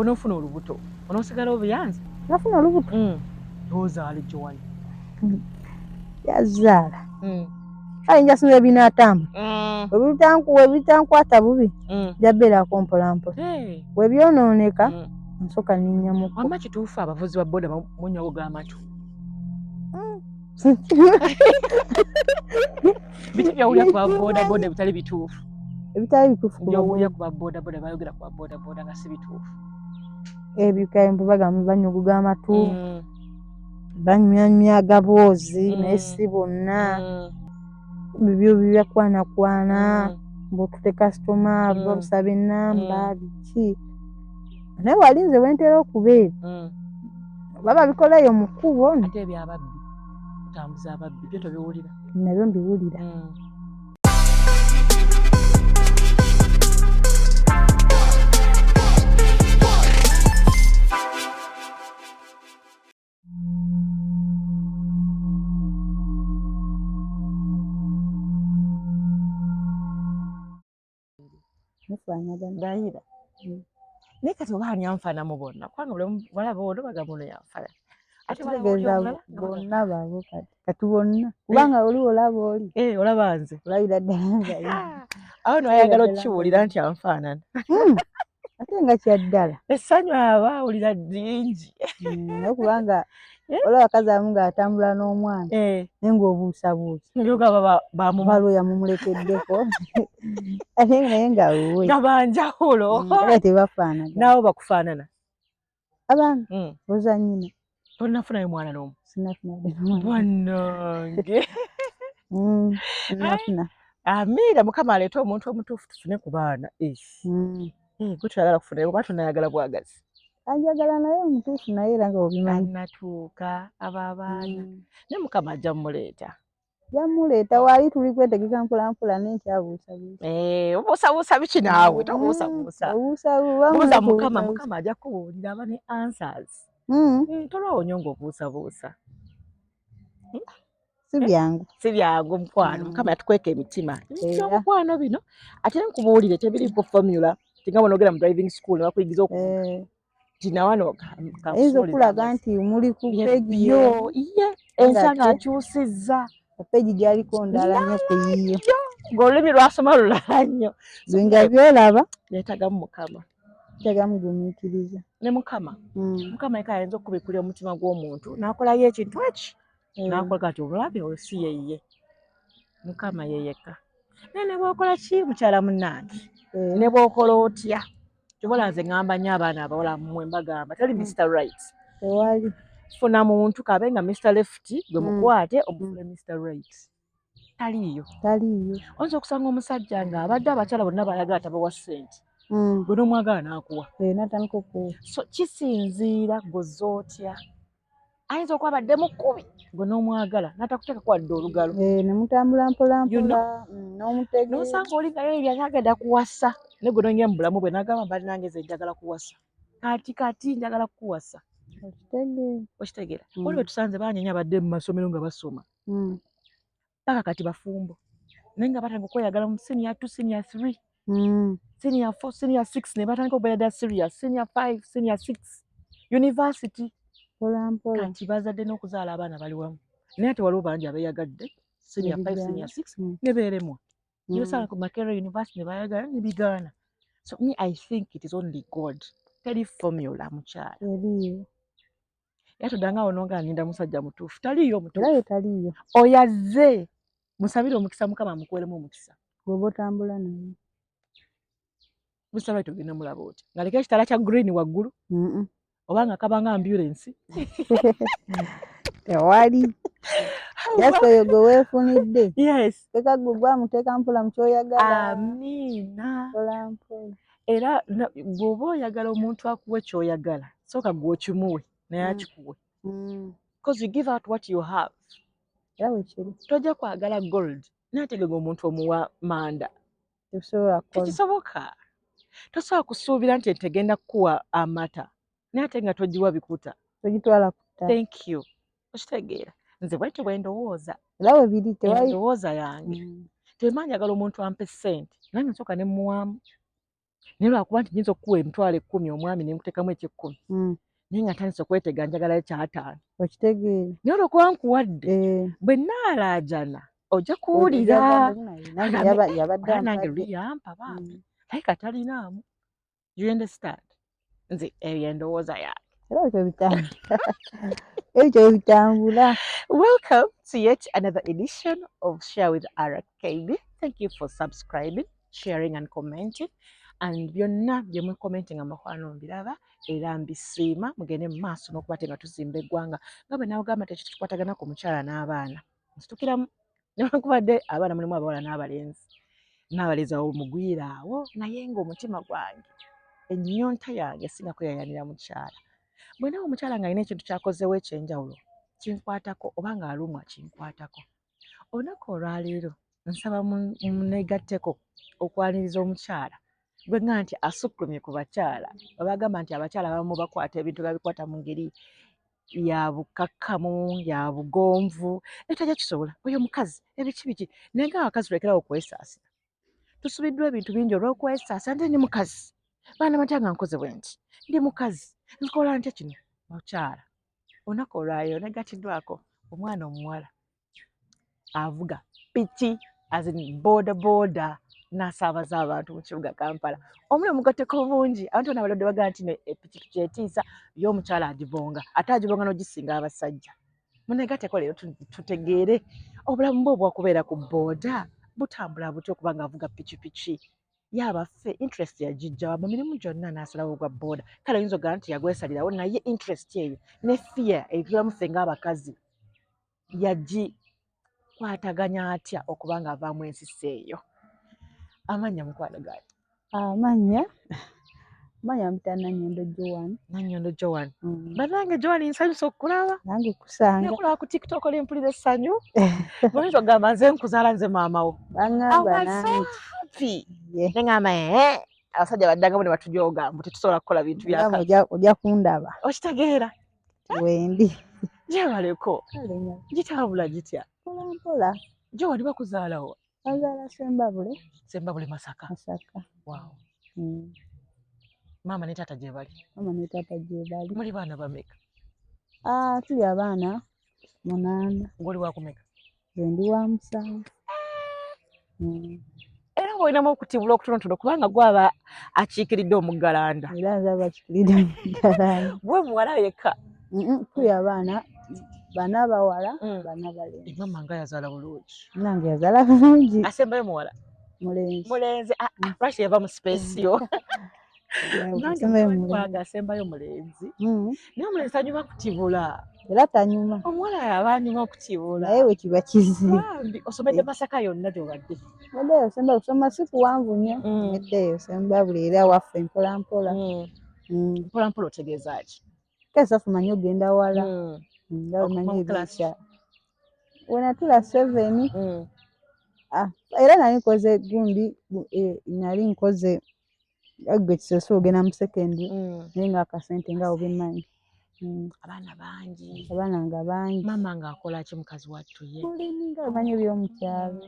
bonofuna olubuto onosigala obuyanzi nafuna olubuto tozaale Joan yazaala ayinja singa ebinaatamba webitankwata bubi jabbeerako mpolampola webyonooneka nsooka ninnyamukko wamma kituufu abavuzi ba boda munywago g'amatu biki byawulira ku babodaboda ebitali bituufu ebitali bituufu byawulira ku babodaboda bayogera ku babodaboda nga si bituufu ebikayembu bagamu banyuguga amatu banyumya agaboozi naye si bonna bibyo byakwanakwana mbututte kasitoma babusaba ennamba biki naye walinze wentera okubeera baba bikolayo mu kkubo ate ebyababbi kutambuza ababbi byo tobiwulira nabyo mbiwulira ndayira naye kati oba ani anfaanamu bonna kubanga balaba ono baga muno yanfaanana ate ategeeza bonna baabo kati bonna kubanga oli olaba oli olaba nze olabira ddala awo noayagala okukiwulira nti anfaanana ate nga kyaddala essanyu abaawulira lingi naye kubanga olaba bakazi abamu ng'atambula n'omwana naye ng'obuusabuusa balo yamumulekeddeko ate naye nga we nga banjawulo era tebafaanana naawe bakufaanana abantu oza nnyina tonafunayo mwana n'omu sinafunayo bannange nafuna amiira mukama aleeta omuntu omutuufu tufune ku baana gwe tuyagala kufunayo oba tonayagala bwagazi anjagala naye omutuufu naye era nga obimanyi anatuuka aba abaana ne mukama ajja mmuleeta yamuleeta waali tuli kwetegeka mpolampola nenkyabuusabuusa obuusabuusa biki naawe tobuusabuusa buuza mukama mukama ajja kubuulira aba ne answers tolwawonyo ng'obuusabuusa si byangu mukwano mukama yatukweka emitima ebyomukwano bino ate nkubuulire tebiriiko formula tinga bonogera mu driving school ne bakuyigiza okuvuga tinawano ayinza okulaga nti muli ku peegi yo ensa ng'akyusizza peegi gyaliko ndala nnyo ku yiyo ng'olulimi lwasoma lulala nnyo nga byolaba yeetagamu mukama yeetagamu gumiikiriza ne mukama mukama yeka ayinza okubikulira omutima gw'omuntu n'akolayo ekintu eki n'akola kati obulabe oyo si yeye mukama yeyeka naye ne bw'okola ki mukyala munnange ne bw'okola otya kyobola nze ŋŋamba nnyo abaana abawala mmwe mbagamba teri Mr. Right tewali funa muntu kabe nga Mr. Left gwe mukwate omufune Mr. Right taliiyo oyinza okusanga omusajja ng'abadde abakyala bonna bayagala tabawa ssente gwe n'omwagala n'akuwa natandika okuwa so kisinziira gwoza otya ayinza okuba abadde mu kkubi gwe n'omwagala n'atakuteeka kwadde olugalo nemutambula mpolampola n'omutegeera n'osanga oli nga ye byanyagenda kuwasa ne gwe nonye mu bulamu bwe n'agamba mbali nange nze njagala kuwasa kati njagala kukuwasa okitegeera oli bwe tusanze baanyenya badde mu masomero nga basoma paka kati bafumbo naye nga batandika okweyagala mu senior 2 senior 3 senior 4 senior 6 ne batandika okubeera ddala serious senior 5 senior 6 university kati bazadde n'okuzaala abaana bali wamu naye ate waliwo bangi abeeyagadde senior 5 senior 6 ne beeremwa yosala ku Makerere University ne bayagala ne bigaana so me I think it is only God teri formula mukyala yatodanga awo nonga aninda musajja mutuufu taliiyo mutuufu oyazze musabire omukisa mukama amukuweremu omukisa gwoba otambula naye musaba tugenda mulaba oti ngaleka ekitala kya green waggulu obanga kabanga ambulance tewali yasoyo gwe weefunidde yes teka gwe gwamuteeka mpola mu kyoyagala amiina era bw'oba oyagala omuntu akuwe kyoyagala sooka gwe okimuwe naye akikuwe because you give out what you have era wekiri tojja kwagala gold naye ategeka omuntu omuwa manda tekisoboka tosobola kusuubira nti tegenda kukuwa amata naye ate nga togiwa bikuta togitwala kuta thank you okitegeera nze bwetyo bwe ndowooza era we biri tewali endowooza yange temanjagala omuntu ampe ssente nange nsooka ne muwamu naye lwakuba nti nyinza okukuwa emitwalo 10 omwami ne nkuteekamu eky'ekkumi naye nga ntandise okwetega njagalayo ky'ataano okitegeera naye olwokuba nkuwadde bwe nnaalaajana ojja kuwulira yabadde nange luli yampa bambi naye katalinaamu you understand nze eyo endowooza yange era ekyo bitambula. Welcome to yet another edition of Share with RKB. Thank you for subscribing, sharing and commenting. And byonna bye mu commenting amakwano mbiraba era mbisiima mugende mu maaso n'okuba nga tuzimba eggwanga nga bwe naagamba tekikwatagana ku mukyala n'abaana nsitukiramu newankubadde abaana mulimu abawala n'abalenzi awo mugwira awo naye ng'omutima gwange ennyonta yange singa kweyayanira mukyala bwe nawe omukyala ng'alina ekintu kyakozewo ekyenjawulo kinkwatako oba ng'alumwa kinkwatako olunaku olwaleero nsaba muneegatteko okwaniriza omukyala gwe nga nti asukkumye ku bakyala babagamba nti abakyala abamu bakwata ebintu babikwata mu ngeri ya bukakkamu ya bugonvu etajja kisobola oyo mukazi ebiki biki naye nga abakazi tulekerawo okwesaasira tusubiddwa ebintu bingi olw'okwesaasa nti ndi mukazi baana batya nga nkoze bwe nti ndi mukazi nkola ntya kino mukyala olunaku olwaleero negatiddwako omwana omuwala avuga piki azini boda n'asaabaza abantu mu kibuga Kampala omuli omugatteko bungi abantu bonna balwadde bagaa nti epikipiki etiisa y'omukyala agibonga ate agibonga n'ogisinga abasajja muneegatteko leero tutegeere obulamu bwe obwakubeera ku booda butambula butya okuba nga avuga pikipiki yaabaffe interest yagijjawa mu mirimu gyonna n'asalawo ogwa booda kale oyinza ogaa nti yagwesalirawo naye interest eyo ne fear ebitulamu ffe ng'abakazi yagikwataganya atya okuba nga avaamu ensisi eyo amannya mukwano gange amanya mputa Nannyondo Joan bannange Joan nsanyusa okukulaba nange kusanga nakulaba ku TikTok oli mpulira essanyu oyinza okugamba nze nkuzaala nze maamawo baŋŋamba nange neŋŋamba abasajja baddangamu ne batujooga mbu tetusobola kukola bintu ojja kundaba okitegeera wendi gyebaleko gitambula gitya mpolampola gye wali bakuzaalawo bazaala Sembabule Masaka wow maama ne taata gye bali muli baana bameka tuli abaana 8 ng'oli wakumeka ndi wa 7 era ng'olinamu okutibula okutonotono kubanga gwaba akiikiridde omuggalanda era nze bakikiridde omuggalanda gwe muwala yekka tuli abaana 4 abawala 4 abalenzi mama nga yazaala bulungi nange yazaala bulungi asembayo muwala mulenzi lwaki yava mu sipesiyo nange asembayo mulenzi naye omulenzi tanyuma kutibula era tanyuma omuwala yaba anyuma okutibula naye we kiba kizibu osomedde Masaka yonna gy'obadde meddeyo semba kusoma si kuwanvu nnyo meddeyo Sembabule era waffe mpolampola mpolampola otegeeza ki kesa fumanyi ogenda wala nga omanyi ebikya wenatula 7 era nali nkoze gundi nali nkoze gwe kisose ogenda mu secondary naye nga akasente nga obimanyi abaana nga bangi mama ng'akola ki mukazi wattu ye mulimi nga omanyi ebyomukyalo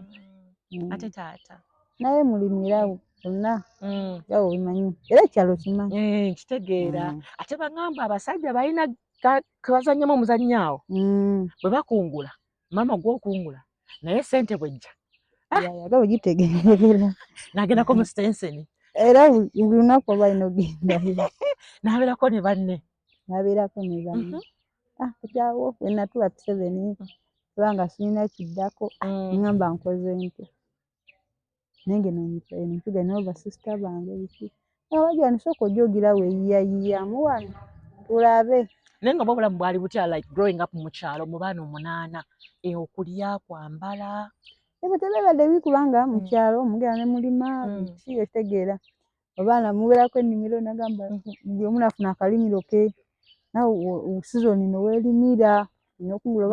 ate taata naye mulimira bonna nga obimanyi era ekyalo kimanyi kitegeera ate baŋŋamba abasajja balina kebazannyamu omuzannyo awo bwe bakungula mama gw'okungula naye sente bwejja yaga ogitegeerera n'agendako mu sitenseni era buli lunaku oba alina ogendayo n'abeerako ne banne ekyawo wenatula 7 kubanga sirina kiddako ngamba nkoze nte naye ngenontuga nova sisita bange biki abajani sooka ojja ogira weeyiyayiyamu wano tulabe naye nga obulamu bwali butya like growing up mu kyalo mu baana 8 okulya kwambala ebyo tebibadde bikubanga mu kyalo mugenda ne mulima ki ekitegeera abaana mubeerako ennimiro nagamba buli omu nafuna akalimiro ke nawe sizoni noweelimira nokungula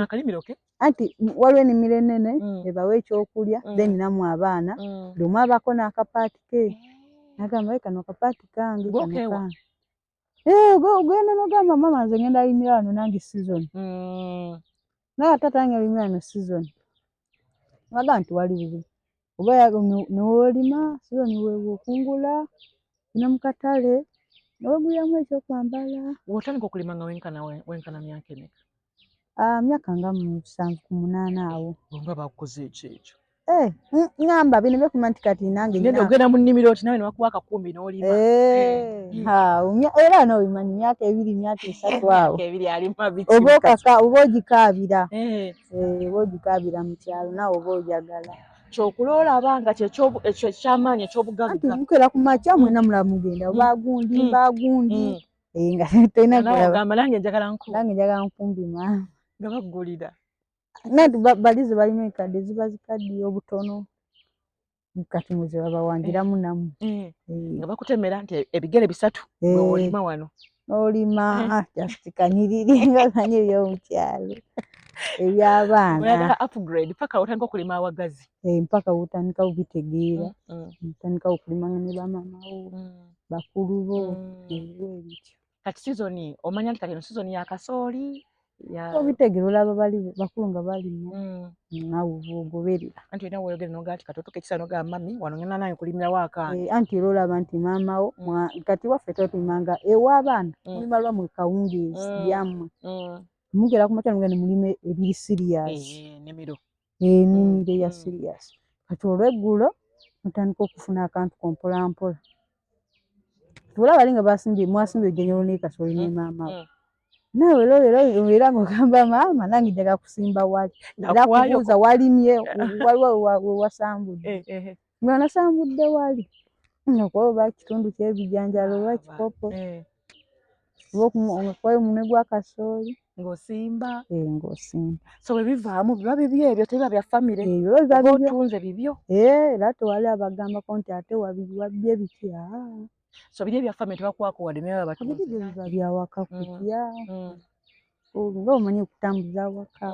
akalimiro ke anti waliwo ennimiro ennene ebawa ekyokulya then namu abaana buli omu abaako n'akapaati ke nagamba kano akapaati kange ogenda nogamba mama nze ngenda alimira wano nange sizoni naye taata wange alimira wano sizoni naga nti wali bubi oba newoolima sizoni weebwe okungula ino mu katale n'oguliramu ekyokwambala. Bw'otandika okulima nga wenkana myaka emeka? Myaka nga 7 ku 8 awo. Nga bakukoze ekyo. Ngamba bino byekuma nti kati nange ogenda mu nnimiro oti nawe newakuwa akakumbi n'olima. Era n'obimanyi myaka 2 myaka 3 awo oba ogikaabira oba ogikaabira mu kyalo nawe oba ogyagala kyokulolaba nga ekyo ekyamaanyi ekyobugagga. Anti mukera ku makya mwena mulaba mugenda obagundi mbagundi nga tolinaogamba nange njagala nkumbi mama nga baggulira nati balize balima ekadde ziba zikaddiye obutono kati muze babawangiramu namu nga bakutemera nti ebigere 3 olima wano olima jasikanyiriri nga kanyiri omukyalo eby'abaana upgrade paka otandika okulima awagazi mpaka otandika okubitegeera otandika okulima ne bamamawo bakulu bo ebityo. Kati sizoni omanya nti kati sizoni ya kasooli obitegeera olaba bali bakulu nga balima nawe ogoberera anti olina weeyogere nogaa nti katoto kekisa nogaa mami wano ngenda naye kulimira waakange anti era olaba nti maamawo kati waffe tulimanga ew'abaana mulima lwammwe kawungeezi yammwe mugera ku makya mugende mulime ebiri serious ennimiro ya serious kati olweggulo mutandika okufuna akantu kompolampola olaba bali nga mwasimbye ejjanjalo ne kasooli ne maamawo nawe lero era ng'ogamba maama nange njaga kusimba wali era kubuuza walimye waliwo wasambudde nga nasambudde wali nga kuba kitundu ky'ebijanjalo oba kikopo oba omunwe gwa kasooli ng'osimba ng'osimba so bwe bivaamu biba bibyo ebyo tebiba bya famire otunze bibyo era tewali abagambako nti ate wabbye bitya so biri ebya famire tebakwako wadde naye babatunze biba byawaka kutya nga omanyi okutambuza waka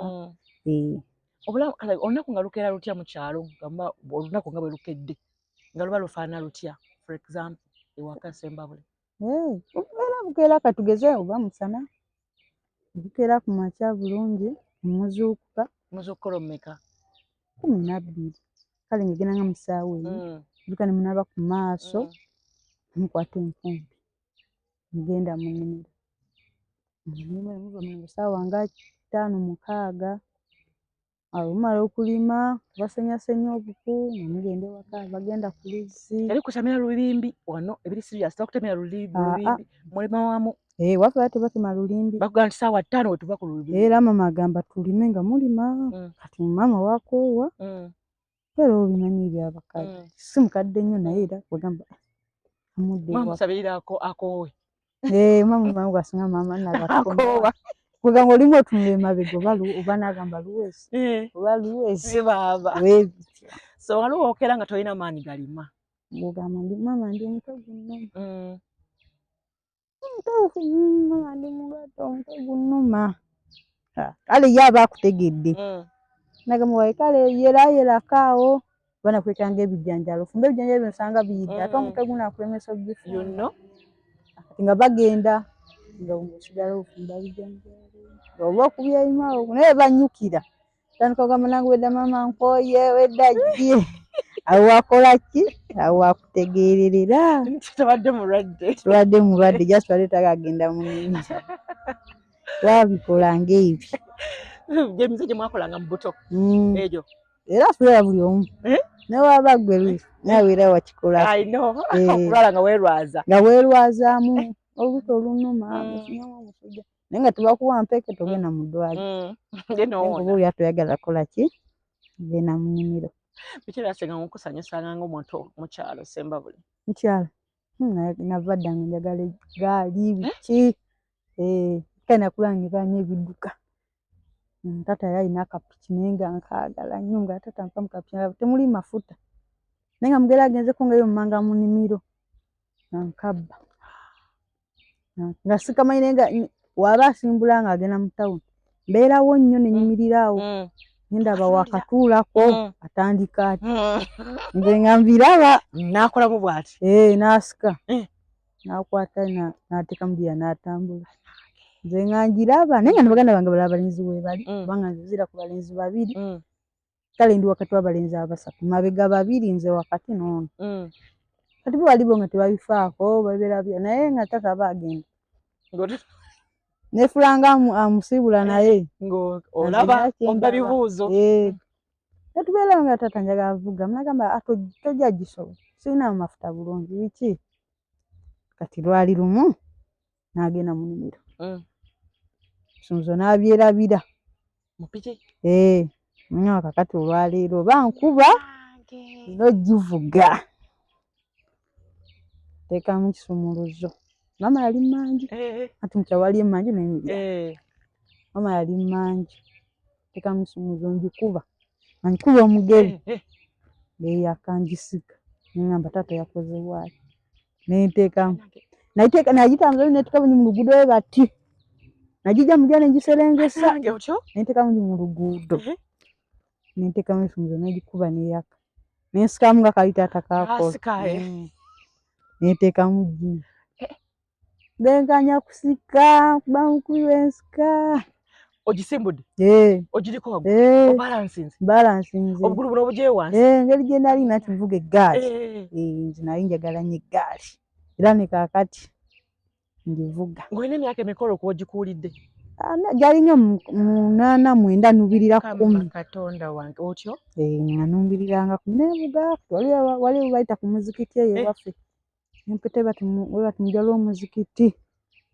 olunaku nga lukeera lutya mu kyalo gamba olunaku nga bwe lukedde nga luba lufaana lutya for example ewaka Sembabule era bukeera katugeze oba musana bukeera ku makya bulungi muzuukuka mmeka 12 kale ngegenda nga musaawa eno buka ne munaba ku maaso mukwata enkumbi mugenda mu nnimiro muva mu saawa nga 5-6 awo mumala okulima basenyasenya obuku nga mugenda ewaka bagenda ku luzzi yali kusamira lubimbi wano ebiri serious bakutemera lubimbi mulima wamu waffe bati batema lulimbi bakugamba nti saawa 5 wetuva ku lubimbi era mama agamba tulime nga mulima kati mama wakoowa era obimanyi ebyabakazi si mukadde nnyo naye era wagamba amudde musabirira akoowe mama gwasinga mama nagakoowa kugamba olimu otunula emabega oba nagamba luweesi oba luweesi baba so waliwo okera nga tolina maanyi galima ogamba ndi mama ndi omukazi nnoma mama ndi mulwadde omutwe gunnuma kale ye aba akutegedde nagamba waye kale yerayerako banakwekanga ebijanjalo fumba ebijanjalo byonsanga biyidde ate omutwe gunakulemesa ogifuna nga bagenda nga omusigala ofumba bijanjalo oba okubyayimawo naye banyukira tandika ogamba nange wedda mama nkoye wedda jje awo wakola ki awo wakutegererera tubadde mulwadde just wali tagagenda mu nnimiro twabikola ng'ebyo gyemize gye mwakolanga mu buto egyo era asulera buli omu newaba gwe lwisi nawe era wakikola okulwala nga weerwazaamu olubuto olunuma ofunyamu omusujja naye nga tebakuwa mpeke togenda mu ddwaliro oba oli atoyagala kola ki genda mu nnimiro biki byasenga nkusanyusanga ng'omuntu mu kyalo Sembabule mukyalo nava ddanga njagala gaali biki kale nakulangiranya ebidduka taata yali alina akapiki naye nga nkaagala nnyo nga taata nfa mu kapiki temuli mafuta naye nga mugeragenzeko ngayo mumanga mu nnimiro nkabba nga sikamanyi naye nga waba asimbula nga agenda mu tawuni mbeerawo nnyo nenyumirirawo nendaba wakatuulako atandika ati nze nga mbiraba nakolamu bwati nasika nakwata nateeka mubiira natambula nze nga njiraba naye nga nebaganda bange balaba balenzi webali kubanga nze zira ku balenzi 2 kale ndi wakati w'abalenzi 3 mabega 2 nze wakati n'ono kati bwalibo nga tebabifaako babeera bya naye nga tata baagenda nefulanga amusibula naye olaba omba bibuuzo tetubeera nga tata njagala avuga nagamba tojja gisobola sirina mafuta bulungi biki kati lwali lumu n'agenda mu nnimiro Sunzo n'abyerabira mu piki munnyo kakati olwaleero bankuba n'ogivuga teekamu kisumuluzo mama yali mangi ati mukyawali emangi n'emirya mama yali mangi teekamu kisumuluzo ngikuba omugere yakanjisiga ngamba tata yakoze bwati nenteekamu nagitambuza neteeka mu luguudo we bati najija mujja negiserengesa nenteekamu mu luguudo nenteekamu ekisumuluzo negikuba neyaka nensikamu nga kali tata kakola nenteekamu gi ndenkanya kusika kuba mukubi wensika ogisimbudde ogiriko balansinze obugulu buno obugye wansi engeri gye nali nati nvuga eggaali nze nali njagala nnyo eggaali era ne kaakati ngivuga ng'olina emyaka emikolo kuba ogikuulidde gyali nnyo 8 9 nubirira 10 katonda wange otyo nga numbiriranga nevuga waliwo bayita ku muzikiti eyo ewaffe empete batumujala omuzikiti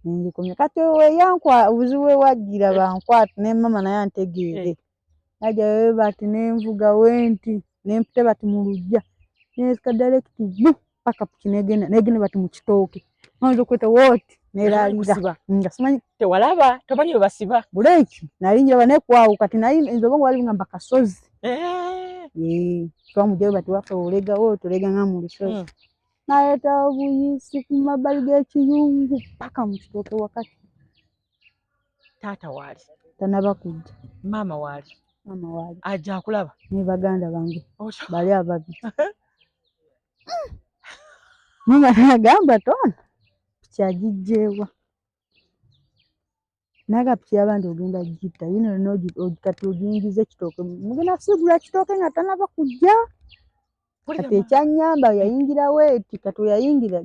nengikomya kati weyankwa obuzibu wajjira bankwata ne mama naye antegeere najja we bati nenvuga wenti nempite bati mu lujja nesika direct paka negenda bati mu kitooke nonza okweta wooti neraalira nga simanyi tewalaba tomanyi we basiba buleeki nali njaba nekwawo kati naye nzoba wali ngamba kasozi twamujjayo bati waffe olega wooti olega nga mu lusozi naleta obuyisi ku mabbali g'ekiyungu paka mu kitooke wakati taata waali tanaba kujja maama waali ajja akulaba ne baganda bange bali ababiri mama nagamba tona kyagijjeewa naga piki abandi ogenda gitta yino kati ogiyingiza ekitooke mugenda kusigula ekitooke nga tanaba kujja kati ekyanyamba yayingira weeti kati yayingira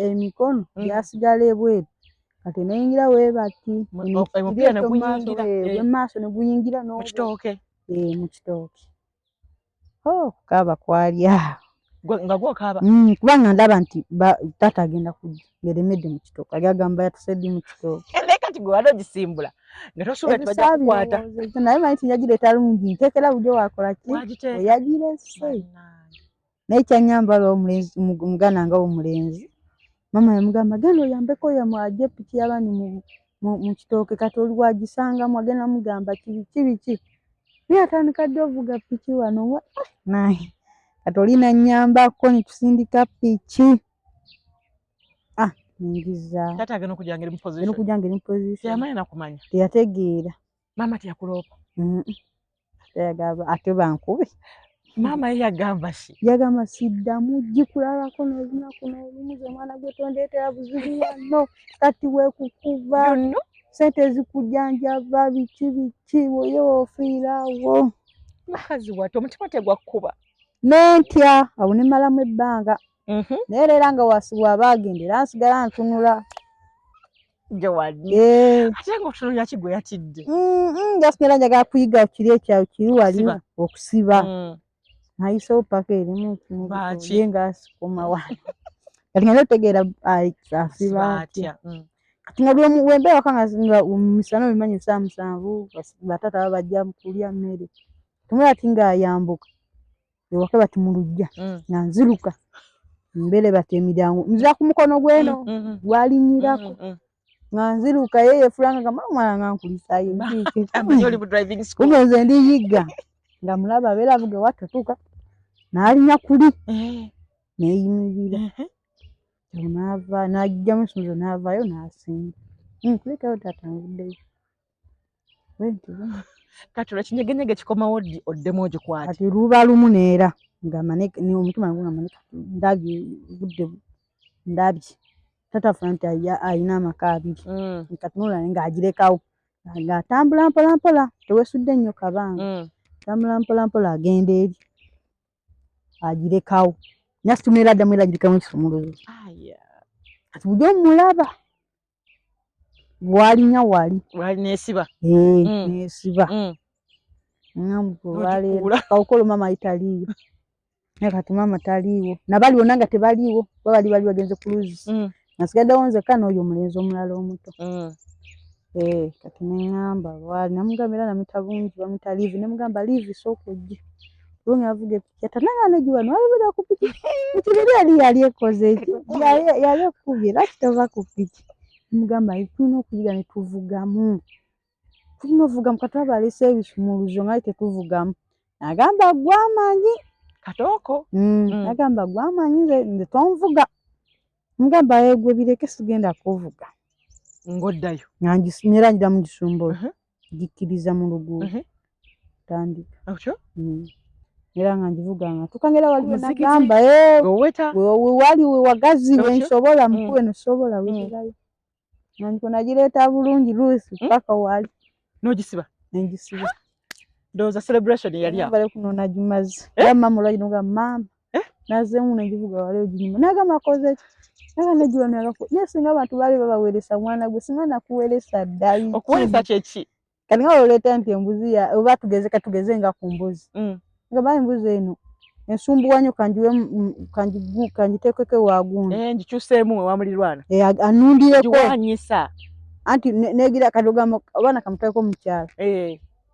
emikono gyasigala ebweru kati nayingira webati omupiira neguyingira wemaaso neguyingira mu kitooke kaaba kwalya nga gwokaaba kubanga ndaba nti tata agenda kujja ngeremedde mu kitooke agagamba yatusedde mu kitooke naye kati gwe wali ogisimbula nga tosuubira nti bajja kukwata naye manyi tinyagireeta lungi nteekera bujo wakola ki oyagirese naye kyanyamba lwomulenzi mugana nga omulenzi mama yamugamba genda oyambeko yamwajje piki yabani mu kitooke kati oli wagisangamu agenda mugamba kibiki yatandika dde ovuga piki wano naye kati olina nyambako netusindika piki ningiza tata agenda okujja ngeri muposition yamanyi nakumanya teyategeera maama teyakuloopa ate bankube maama ye yagamba ki yagamba siddamu gikulabako n'olunaku n'olumu ze mwana gwe tondeetera buzibu wano kati weekukuba sente ezikujjanjaba biki oyo ofiirawo makazi wate omutima tegwakkuba nentya awo ne malamu ebbanga naye leera nga wasibwa baagendera nsigala ntunula gyewali ate nga otunulira ki gwe yatidde jasigala njagala kuyiga kiri ekyawe kiri wali okusiba nayisewo paka erimu ye nga asikoma wano kati nga notegeera asiba atya kati nga wembeera waka nga misana obimanyi 7 batata babajja kulya mmere tumula ati ngaayambuka ewaka bati mu lujja nga nziruka mbere bati emiryango nzira ku mukono gweno gwalinyirako nga nziruka ye yefulanga nga mwana nga nkulisayo kumbe nze ndiyigga nga mulaba abeera avuga watatuuka n'alinya kuli neeyimirira naava n'agijjamu essumizo n'avaayo n'asinga kulekayo taata nvuddeyo kati olwekinyegenyege kikomawo ddi oddemu ogikwate kati luba lumu neera nga omutima nga ndabye budde ndabye tata funa nti alina amaka abiri katunula ng'agirekawo ng'atambula mpolampola tewesudde nnyo kabanga tambula mpolampola agenda eri agirekawo Nasitumira dda mwera jirikamu ekisumuluzo. Aya. Kati bujjo mulaba. Walinya wali. Wali nesiba. Nesiba. Ngambu wali. Kaukolo mama italiyo. Kati mama taliwo. Nabali onanga tebaliwo. Bali bagenze cruise. Nasigadde wonze kano oyo mulenzi omulala omuto. Kati nengamba wali namugambira namita bungi bamita live nemugamba live sokojje. Lungi avuge yatananga nejiwa no alibira kupiki. Mutibiri yali ekoze iki. Yali kubira kitova kupiki. Mugamba ituno kujiga netuvugamu. Tunovuga mukataba lese ebisumuluzo ngai tetuvugamu. Nagamba gwamanyi katoko. Nagamba gwamanyi nze tonvuga. Mugamba yegwe bireke sigenda kuvuga. Ngoddayo. Nyanjisinyira njira mu gisumbo. Gikiriza mu luguudo. Tandika. Acho? Era nga njivuga nga tukangera waliwo nagamba goweta. Wali wagazi wensobola mkuwe nesobola wekirayo. Nanko nagireeta bulungi Lucy paka wali. Nogisiba. Njisiba. Doza celebration yali ya. Bale kuno najimazi. Mama mulajino nga mama. Naze mu njivuga wali ojinyuma. Nagamba koze Nanga nejiwa nalako. Singa abantu bali babaweresa mwana gwe singa nakuweresa ddayi. Okuweresa kyeki? Kati nga oleta nti embuzi ya oba tugeze nga ku mbuzi. Nga bayi mbuzi eno. Ensumbuwanyo kanjitekeke wagundi. Njikyuseemu wa mulirwana. Anundireko. Jiwanyisa. Anti negira kadogamo abana kamutako mukyala.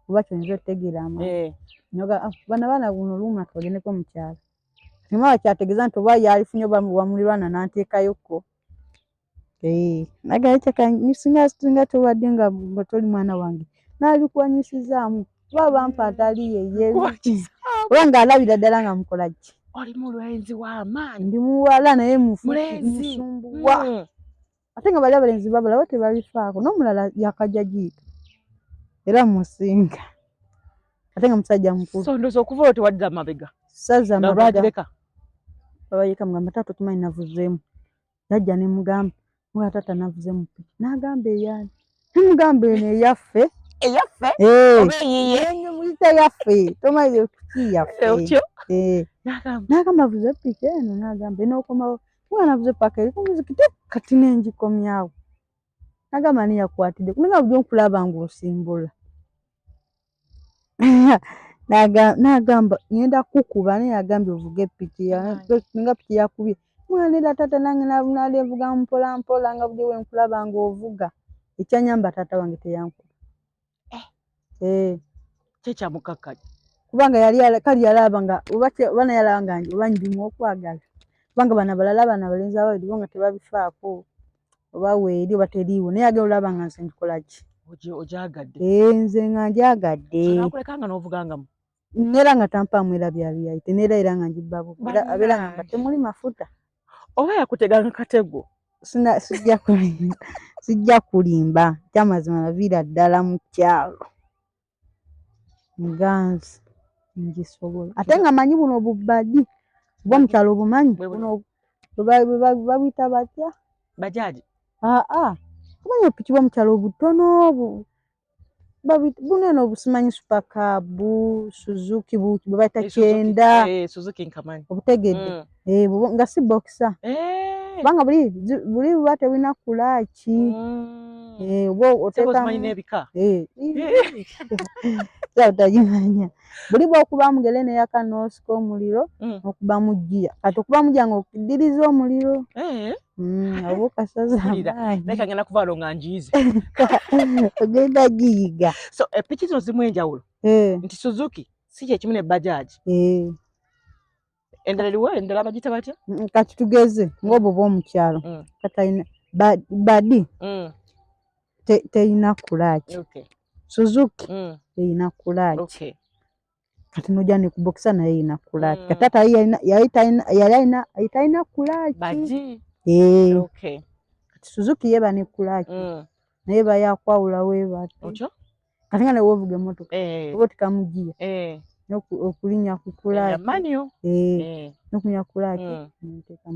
Oba kyonzo tegira ama. Noga bana buno luma togeneko mukyala. Nimwa kyategeza nti oba yalifunyo wa mulirwana nanteekayoko. Naga ekyo nisinga towadde nga toli mwana wange. Nalikuwanyisizaamu. Baba mpatali yeye. Wanga alabira ddala nga mukola ki. Oli mulwenzi w'amaanyi. Ndi muwala naye musumbuwa. Ate nga bali abalenzi babala bote babifaako n'omulala yakajja jiika. Era musinga. Ate nga musajja mukulu. So ndoza okuva ote wadda mabega. Saza mabega. Baba yeka mugamba tato tumanyi navuzeemu. Yajja ne mugamba mwa tata navuzeemu. Nagamba eyani. Mugamba ene yaffe. Eyaffe? Oba yiye muyita yaffe. Tomanyi kuki yaffe. Otyo? Nagamba vuze piki eno nagamba enokomawo. Mwana vuze paka eri kumuzikite kati nenjikomyawo. Nagamba ni yakwatide. Kuninga bujjo nkulaba ng'osimbula. Nagamba ngenda kukuba naye agambye ovuge piki ninga piki yakubye. Mwana tata nange navuga mpola mpola nga bujjo wenkulaba ng'ovuga. Ekyanyamba tata wange teyankuba. Checha mukakkaji. Kubanga kali yalaba nga bana yalaba nga oba ndimu okwagala. Kubanga bana balala bana balenzi ababiri bonga tebabifaako. Oba weeri oba teriiwo. Naye agenda olaba nga nze ndikola ki? Ojagadde. Nze nga njagadde. Nakulekanga n'ovugangamu. Nera nga tampaamu era byabiyayite. Nera era nga njibbabu. Abeera nga temuli mafuta. Oba yakuteganga katego. Sijja kulimba. Kyamazima naviira ddala mu kyalo. Nganzi njisobola. Ate nga manyi buno obubadi. Bwa mukyalo obumanyi. Buno babuyita batya? Bajaji. Kumanyi opiki bwa mukyalo obutono buno eno obusimanyi Supercab, Suzuki babayita kyenda. Suzuki nkamanyi. Obutegedde. Nga si boxer. Kubanga buli buba tebulina kulaaki. Oteekamu n'ebika. Tajimanya. Buli bw'okuba mugere neyaka n'osika omuliro okuba mugiya. Kati okuba mugiya ng'okidiriza omuliro. Oba okasaza amaanyi. Naye kagenda kuvaalo nga njiize. Ogenda giyiga. So epiki zino zimu enjawulo. Nti Suzuki si kye kimu ne Bajaj. Endala eriwo endala bagita batya? Kati tugeze ng'obwo bw'omukyalo. Kati alina badi teyina kulaaki. Suzuki eyina kulaaki. Kati nojja ne ku boxer naye eyina kulaaki. Kati ate yali talina kulaaki. Baji. Kati Suzuki yeba ne kulaaki. Naye bayakwawula weebata. Otyo? Kati nga newovuga emmotoka. Oba otikamugiya. Okulinya ku kulaaki. Manyo. N'okulinya kulaaki.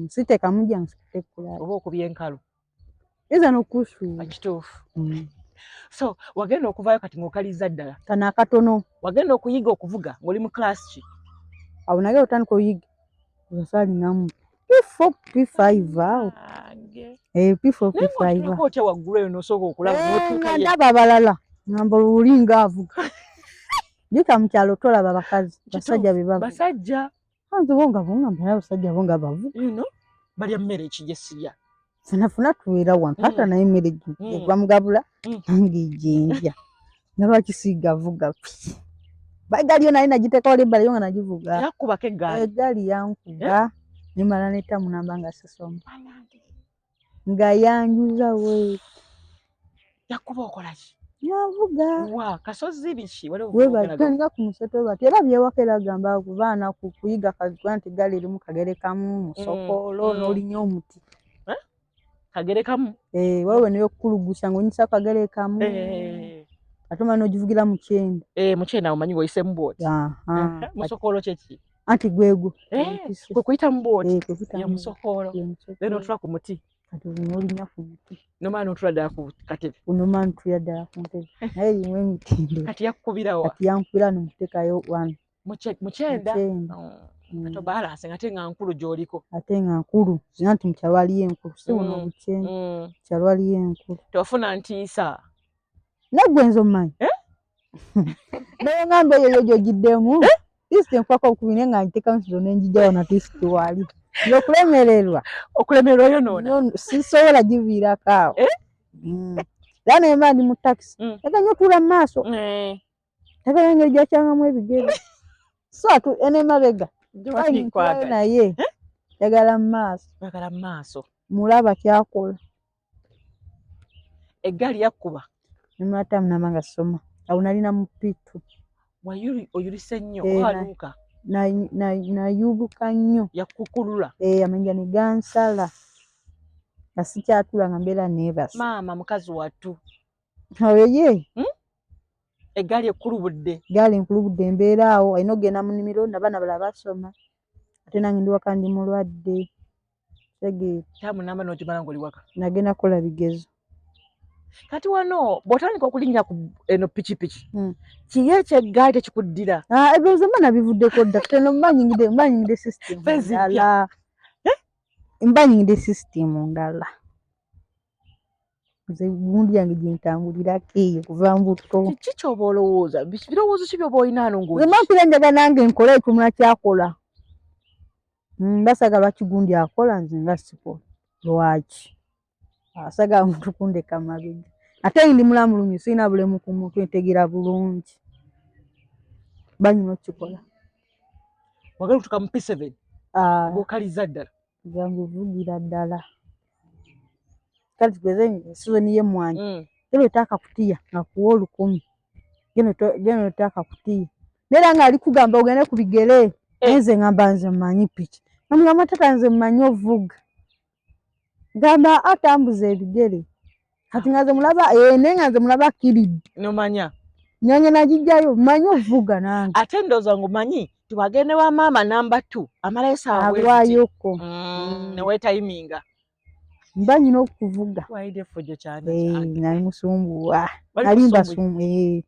Siteekamugiya nsikutte kulaaki. Oba okubya enkalu. Eza n'okusuula. Kituufu. So wagenda okuvayo kati ng'okaliza ddala. Kano akatono. Wagenda okuyiga okuvuga ng'oli mu class ki? Awo nage otandika oyiga. Wasali namu P4 P5 awo P4 P5 ko cha wagule no soko okulaba notuka ye ndaba balala ngamba ulinga avuga Jika mchalo tola babakazi basajja bebavu basajja anzo bonga mbaya basajja bonga bavu bali mmere ekijesiya funafuna tuwera wampata na emere bamugabula ngijinja nabakisiga vuga bagali na ina jiteka wale bali yonga najivuga yakuba ke gali yankuga nimala neta munambanga sisoma nga yanjuza we yakuba okolaji yavuga wa kasozi bishi wale webatanga kumuseto bati era byewakera gamba kubaana kuyiga kagwanti gali limu kagere kamu musokolo nolinyo omuti kagere kamu wewe niyo kulugusha ngonyisa kagere kamu atuma nojivugira mukyenda mukyenda omanyi ngoyise mboti musokolo kyeki anti gwego kwe kuyita mboti ya musokolo leno tula ku muti kati nolinya ku muti nomana otula ddala ku katebe unomana tuya ddala ku ntebe naye limwe emitindo kati yakubirawa kati yankubira nomutekayo wano mukyenda kato balance ngate nga nkulu gyoliko ate nga nkulu nti mukyalo aliyo enkulu si buno mukyenda mukyalo aliyo enkulu tofuna ntiisa negwe nzo mmanyi naye ngamba eyo gyogiddemu disite nkwako okubine nga nteka nsizo nenjijawo na disite wali okulemererwa yo noona sisobola giviirako awo era nemba ndi mu takisi eganya otuula mu maaso tegala engeri gyakyangamu ebigere so enemabega naye yagala mu maaso mulaba kyakola eggaali yakkuba nimata munamanga soma awo nalina mu pitu oyulise nnyo owaluuka nayubuka nnyo yakukulula amanja ne gansala nga sikyatula nga mbeera neebasa maama mukazi wattu oye eggaali ekkulubudde gaali enkulubudde embeera awo alina okugenda mu nnimiro nabaana bala basoma ate nange ndi waka ndi mulwadde tamunamba nogimala ng'oli waka nagenda kukola bigezo kati wano bw'otandika okulinnya ku eno pikipiki kiye ekyeggaali tekikuddira ebyo nze mba nabivuddeko dda teno mbanyingidde system ndala mbanyingidde system ndala nze gundi yange gyentambulirako eyo kuva mbuto kiki kyoba olowooza birowoozo ki byoba olina ano nze mpira njaga nange nkola ekyomula kyakola basaga lwaki gundi akola nze nga sikola lwaki asaga muntu kundeka mabega ate ndi mulamulumye sirina bulemu ku mutwe ntegeera bulungi banyuma okukikola wagala okutuuka mu P7 ng'okaliza ddala ganguvugira ddala kati tugeze sizoni y'emmwanyi geno otaakakutiya nga kuwa 10 geno otaakakutiya neera ng'ali kugamba ogende ku bigere nze ngamba nze mmanyi piki namugamba tata nze mmanyi ovuga gamba atambuza ebigere kati nga nze mulaba naye nga nze mulaba kiridde nomanya nyange nagijjayo mmanyi ovuga nange ate ndowooza ng'omanyi tiwagende wa maama namba 2 amalayo saawa alwayoko neweetayiminga mba nyina okuvuga waide fujjo cyane nali musumbuwa nali mbasumbuwa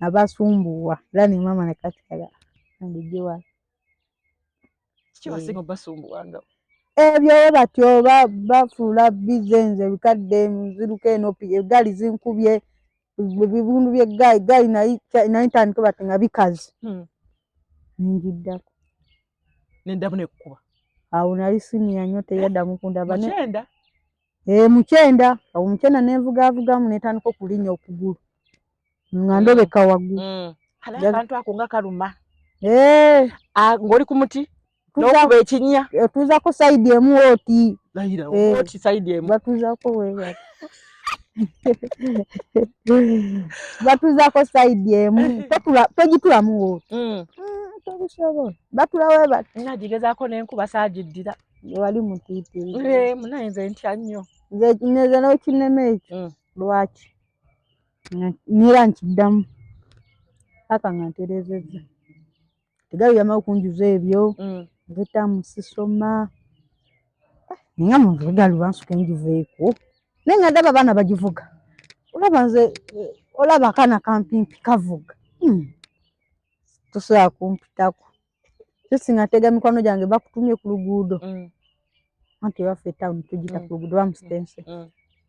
abasumbuwa era ne mama nakatikaga ngijewa kiwasinga basumbuwanga ebyo batyo bafuula bizenze bikadde muziruka eno egaali zinkubye ebibundu by'eggaali nayi ntandika bati nga bikazi ninjiddako nendamu nekkuba awo nali siniya nnyo teyaddamu kundaba mukyenda awo mukyenda nenvugaavugamu netandika okulinnya okugulu nga ndobeka waggulu akantu ako nga kaluma ng'oli ku muti n'okuba ekinnya otuuzako sayidi emu oti oti sayidi emu batuuzako webati batuuzako sayidi emu togitulamu oti tobisobola batula webati nagigezaako n'enkuba saagiddira wali mutiiti munaye nze ntya nnyo nze n'ekinema ekyo lwaki neera nkiddamu paka nga ntereezezza tegabi yama okunjuza ebyo nvetamu sisoma naye nga muntu egaali lwansuka engiveeko naye nga ndaba abaana bagivuga olaba nze olaba akaana kampimpi kavuga tosobola kumpitako Sisinga tega mikwano gyange bakutumye ku luguudo. Anti waffe town tugita ku luguudo bamustense.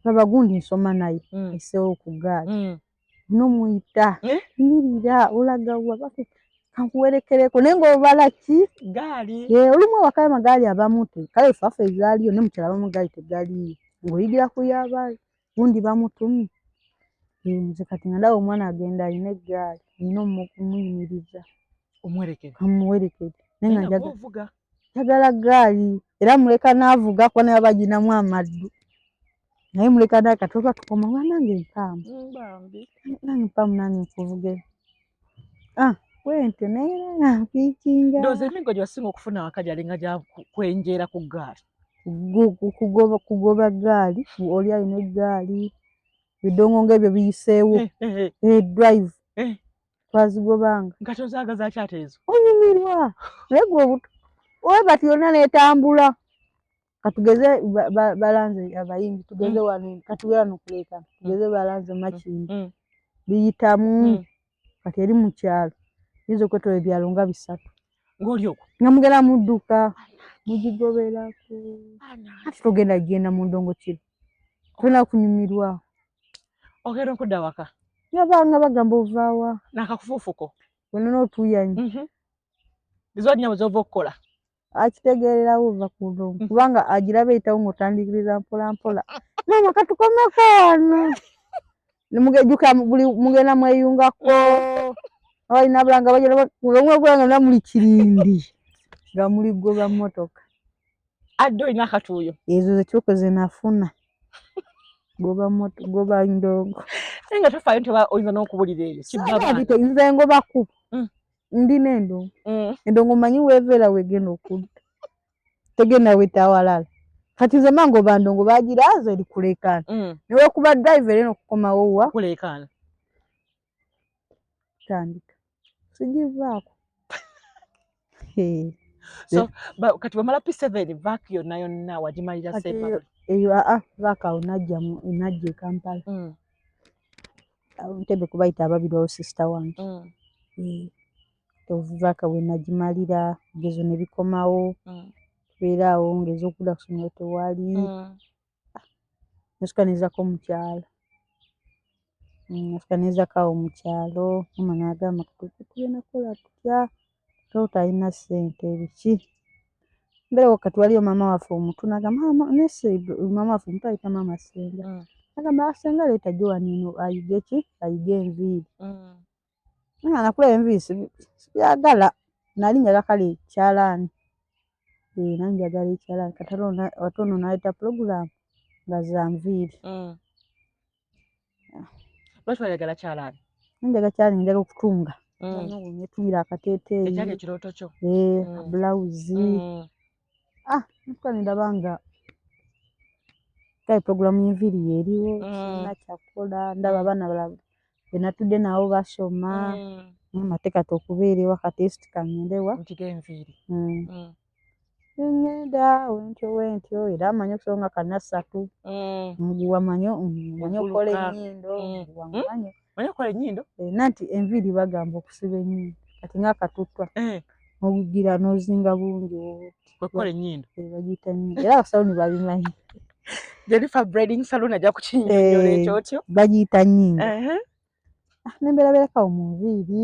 Baba gundi nsoma naye eseewo ku ggaali. Nomuyita nyirira olaga wa bafe kankuwerekereko naye ng'obala ki gaali olumu awakala amagaali abamutte kale faffe ezaaliyo ne mukyala bamugaali tegaaliyo ng'oyigira ku y'abaali gundi bamutumye. Nze kati nga ndaba omwana agenda alina eggaali nina okumuyimiriza kamuwerekere naye nga njagala gaali era muleka n'avuga kuba naye baginamu amaddu naye muleka naye kati oba tukoma nange mpaamu nange mpaamu nange nkuvuge wente naye nga mpiikinga ndowooza emigo gye wasinga okufuna awaka gyalinga gya kwenjeera ku ggaali kugoba ggaali oli alina eggaali bidongo ng'ebyo biyiseewo drive twazigobanga nga tozaagaza ki ate ezo onyumirwa naye gwe obuto owe bati yonna neetambula katugeze balanze abayimbi tugeze wano katugere wano kuleekana tugeze balanze makindi biyitamu kati eri mu kyalo yinza okwetola ebyalo nga 3 ng'oli okwo nga mugenda mudduka mugigoberako ati togenda mu ndongo kiro tolina kunyumirwa ogenda okudda waka yabanga bagamba ovaawa n'akakufuufuko wenona otuuyanyi izo nnyabo z'ova okukola akitegeererawo ova ku ndongo kubanga agiraba eyitawo ng'otandikiriza mpola mpola maama katukomeko wano nemugejuka buli mugenda mweyungako abalina bulanga bagenda omwegulanga na muli kirindi nga muli goba mmotoka adde olina akatuuyo ezo zekyoko ze nafuna goba ndongo naye nga tofaayo nti oba oyinza n'okubulira eyo kibabito nze ngobaku ndina endongo endongo manyi weeveera wegenda okudda tegenda wetawalala kati nze mango bandongo bagiraza eri kuleekaana newekuba drive eri nokukomawo wa kuleekaana tandika sigivaako so kati bwemala P7 vaaki yonna yonna wagimalira Ssemabule eyo vaaka awo najja e Kampala Ntebe kubayita ababirwawo sister wange vaaka bwe nagimalira egezo ne bikomawo tubeera awo ngeza okudda ku ssomero tewali nasituka nezaako mukyalo nasituka nezaako awo mukyalo mama n'agamba tugenda kukola tutya talina ssente biki mbere wakati waliyo mama waffe omutu n'agamba mama waffe omutu ayita maama Ssenga n'agamba Ssenga leeta gye wano eno ayige ki ayige enviiri nakula enviiri sibyagala nali njaga kale kyalaani nali njagala ekyalaani kati ate ono n'aleeta pulogulaamu nga za nviiri lwaki wayagala kyalaani njaga kyalaani njaga okutunga netungira akateeteeyi ekyali ekirooto kyo bulawuzi natuka nendaba nga kale pulogulaamu y'enviiri yeeriwo sirina kyakukola ndaba abaana balala benatudde nabo basoma mate kati okubeera ewa katesiti kangendewa ntiga enviiri ngenda wentyo era amanyi okusonga kana 3 wamanyi okola ennyindo manyi okola ennyindo nanti enviiri bagamba okusiba ennyindo kati ng'akatutwa obugira n'ozinga bulungi okukola ennyindo bagiyita nnyindo era abasaloni babimanyi Jennifer Braiding Salon ajja kukinnyonnyola ekyo otyo bagiyita nnyindo nembeerabeerakawo mu nviiri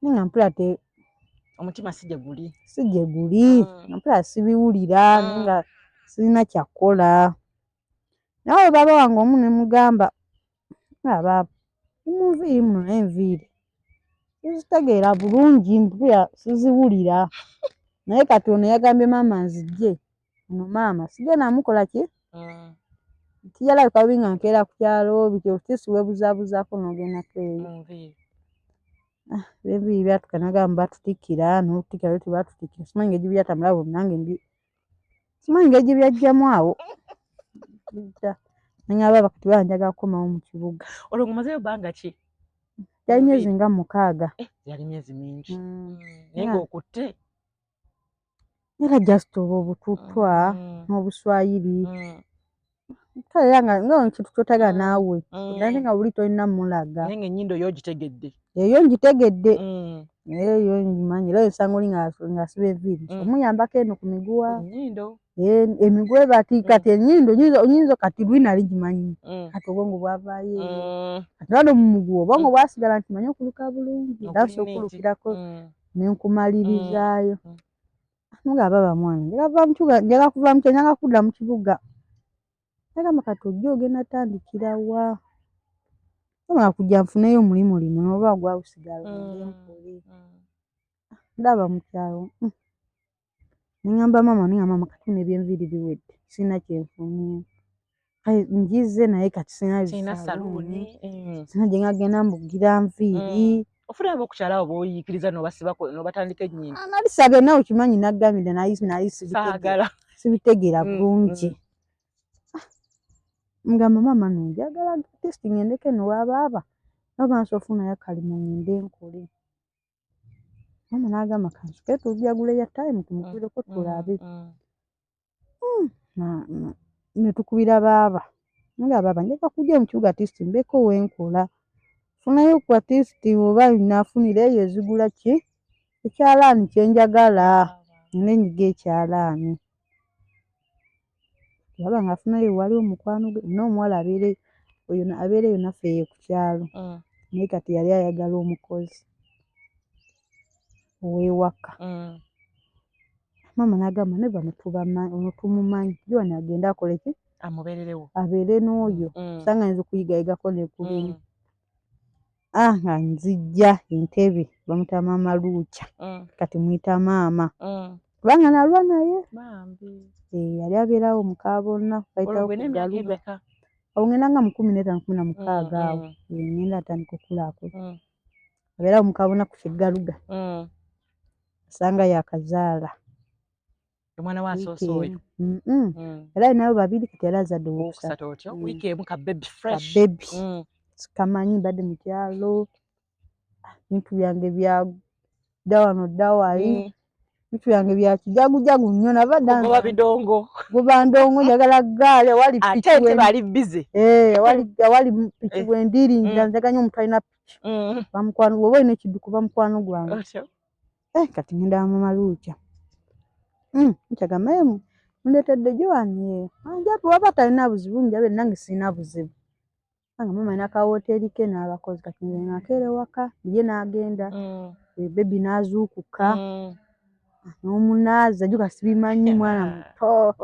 naye nga mpula omutima si gye guli nga mpula sibiwulira naye nga sirina kyakukola nawe baba wange omu ne mugamba aba munviiri muno n'enviiri sizitegeera bulungi mpula siziwulira naye kati ono yagambye maama nzijje ono maama sigenda mukola ki tiyalabika bubi nga nkeera ku kyalo bityo tisi webuzaabuzaako n'ogendako eyo enviiri byatuka nagamba batutikkira n'olutikkira lwe tebatutikkira simanyi ngeri byatambula bwe nange simanyi ngeri gye byajjamu awo nangaba kati banjaga kukomawo mu kibuga olwo ngomazeyo bbanga ki yali myezi nga 6 yali myezi mingi naye ng'okutte era just oba obututwa n'obuswayiri kale era nga kintu kyotaga naawe naye nga buli tolina mulaga naye nga ennyindo yo ogitegedde eyo ngitegedde eyo ngimanyi era osanga oli ng'asiba evviiri omuyambako eno ku miguwa ennyindo emiguwa bati kati ennyindo oyinza kati lwina ligimanyi kati obwongo bwavaayo eyo kati wano mu muguwa obwongo bwasigala nti manyi okuluka bulungi dasi okulukirako nenkumalirizayo mugamba bamwana njaga kuva mu kyanyanga kudda mu kibuga nagamba kati ojja ogenda tandikira wa omala kujja nfuneyo omulimu limu noba gwawusigala ngenkole ndaba mukyalo ningamba mama kati nebyenviiri biwedde sina kyenfunye njize naye kati sina saluuni sina gye ngagenda mbugira nviiri ofuna bokukyala abo boyikiriza nobasibako nobatandika ennyini nalisage nawe kimanyi nagamide naye sibitegeera bulungi mugamba mama nonjagala testi ngendeke nowabaaba nabansi ofunayo akalimu ngende enkole mama nagamba kansuke tujagula ya time tumukubireko tulabe netukubira baaba nga baba njagala kujja mu kibuga testi mbeko wenkola funayo kwa testi oba nafunira eyo ezigula ki ekyalaani kyenjagala nenyiga ekyalaani yaba ngaafunayo wali omukwano gwe n'omuwala abeereyo naffe eyo ku kyalo naye kati yali ayagala omukozi ow'ewaka mama nagamba ne bano tumumanyi jowani agenda akole ki amubeererewo abeere n'oyo sanga nze okuyigayigako nekubiri nga nzijja entebe bamuta maama Luuca kati muyita maama kubanga nalwa naye yali abeerawo mukabona bayitawo kugaluga awo ngenda nga mu 15 16 awo ngenda atandika okulaakula abeerawo mukabona ku Kiggaluga asanga yakazaala omwana wa Nsooso oyo era alinayo babiri kati yali azadde owokusatu otyo wiiki emu kabebi fresh kabebi sikamanyi mbadde mu kyalo bintu byange bya dda wano dda wali bintu byange bya kijagujagu nnyo nava bidongo goba ndongo njagala gaali awali piki ate bali busy awali piki bwendiringira njaganya omuntu alina piki bamukwano oba olina ekidduka bamukwano gwange kati ngenda mama Luuca nkyagamba mundeetedde Joani anjape waba talina buzibu njabe nange sirina buzibu anga mama alina kawoteeri ke n'abakozi kati nze nakeera ewaka ye n'agenda bebi n'azuukuka n'omunaaza jjuka sibimanyi mwana muto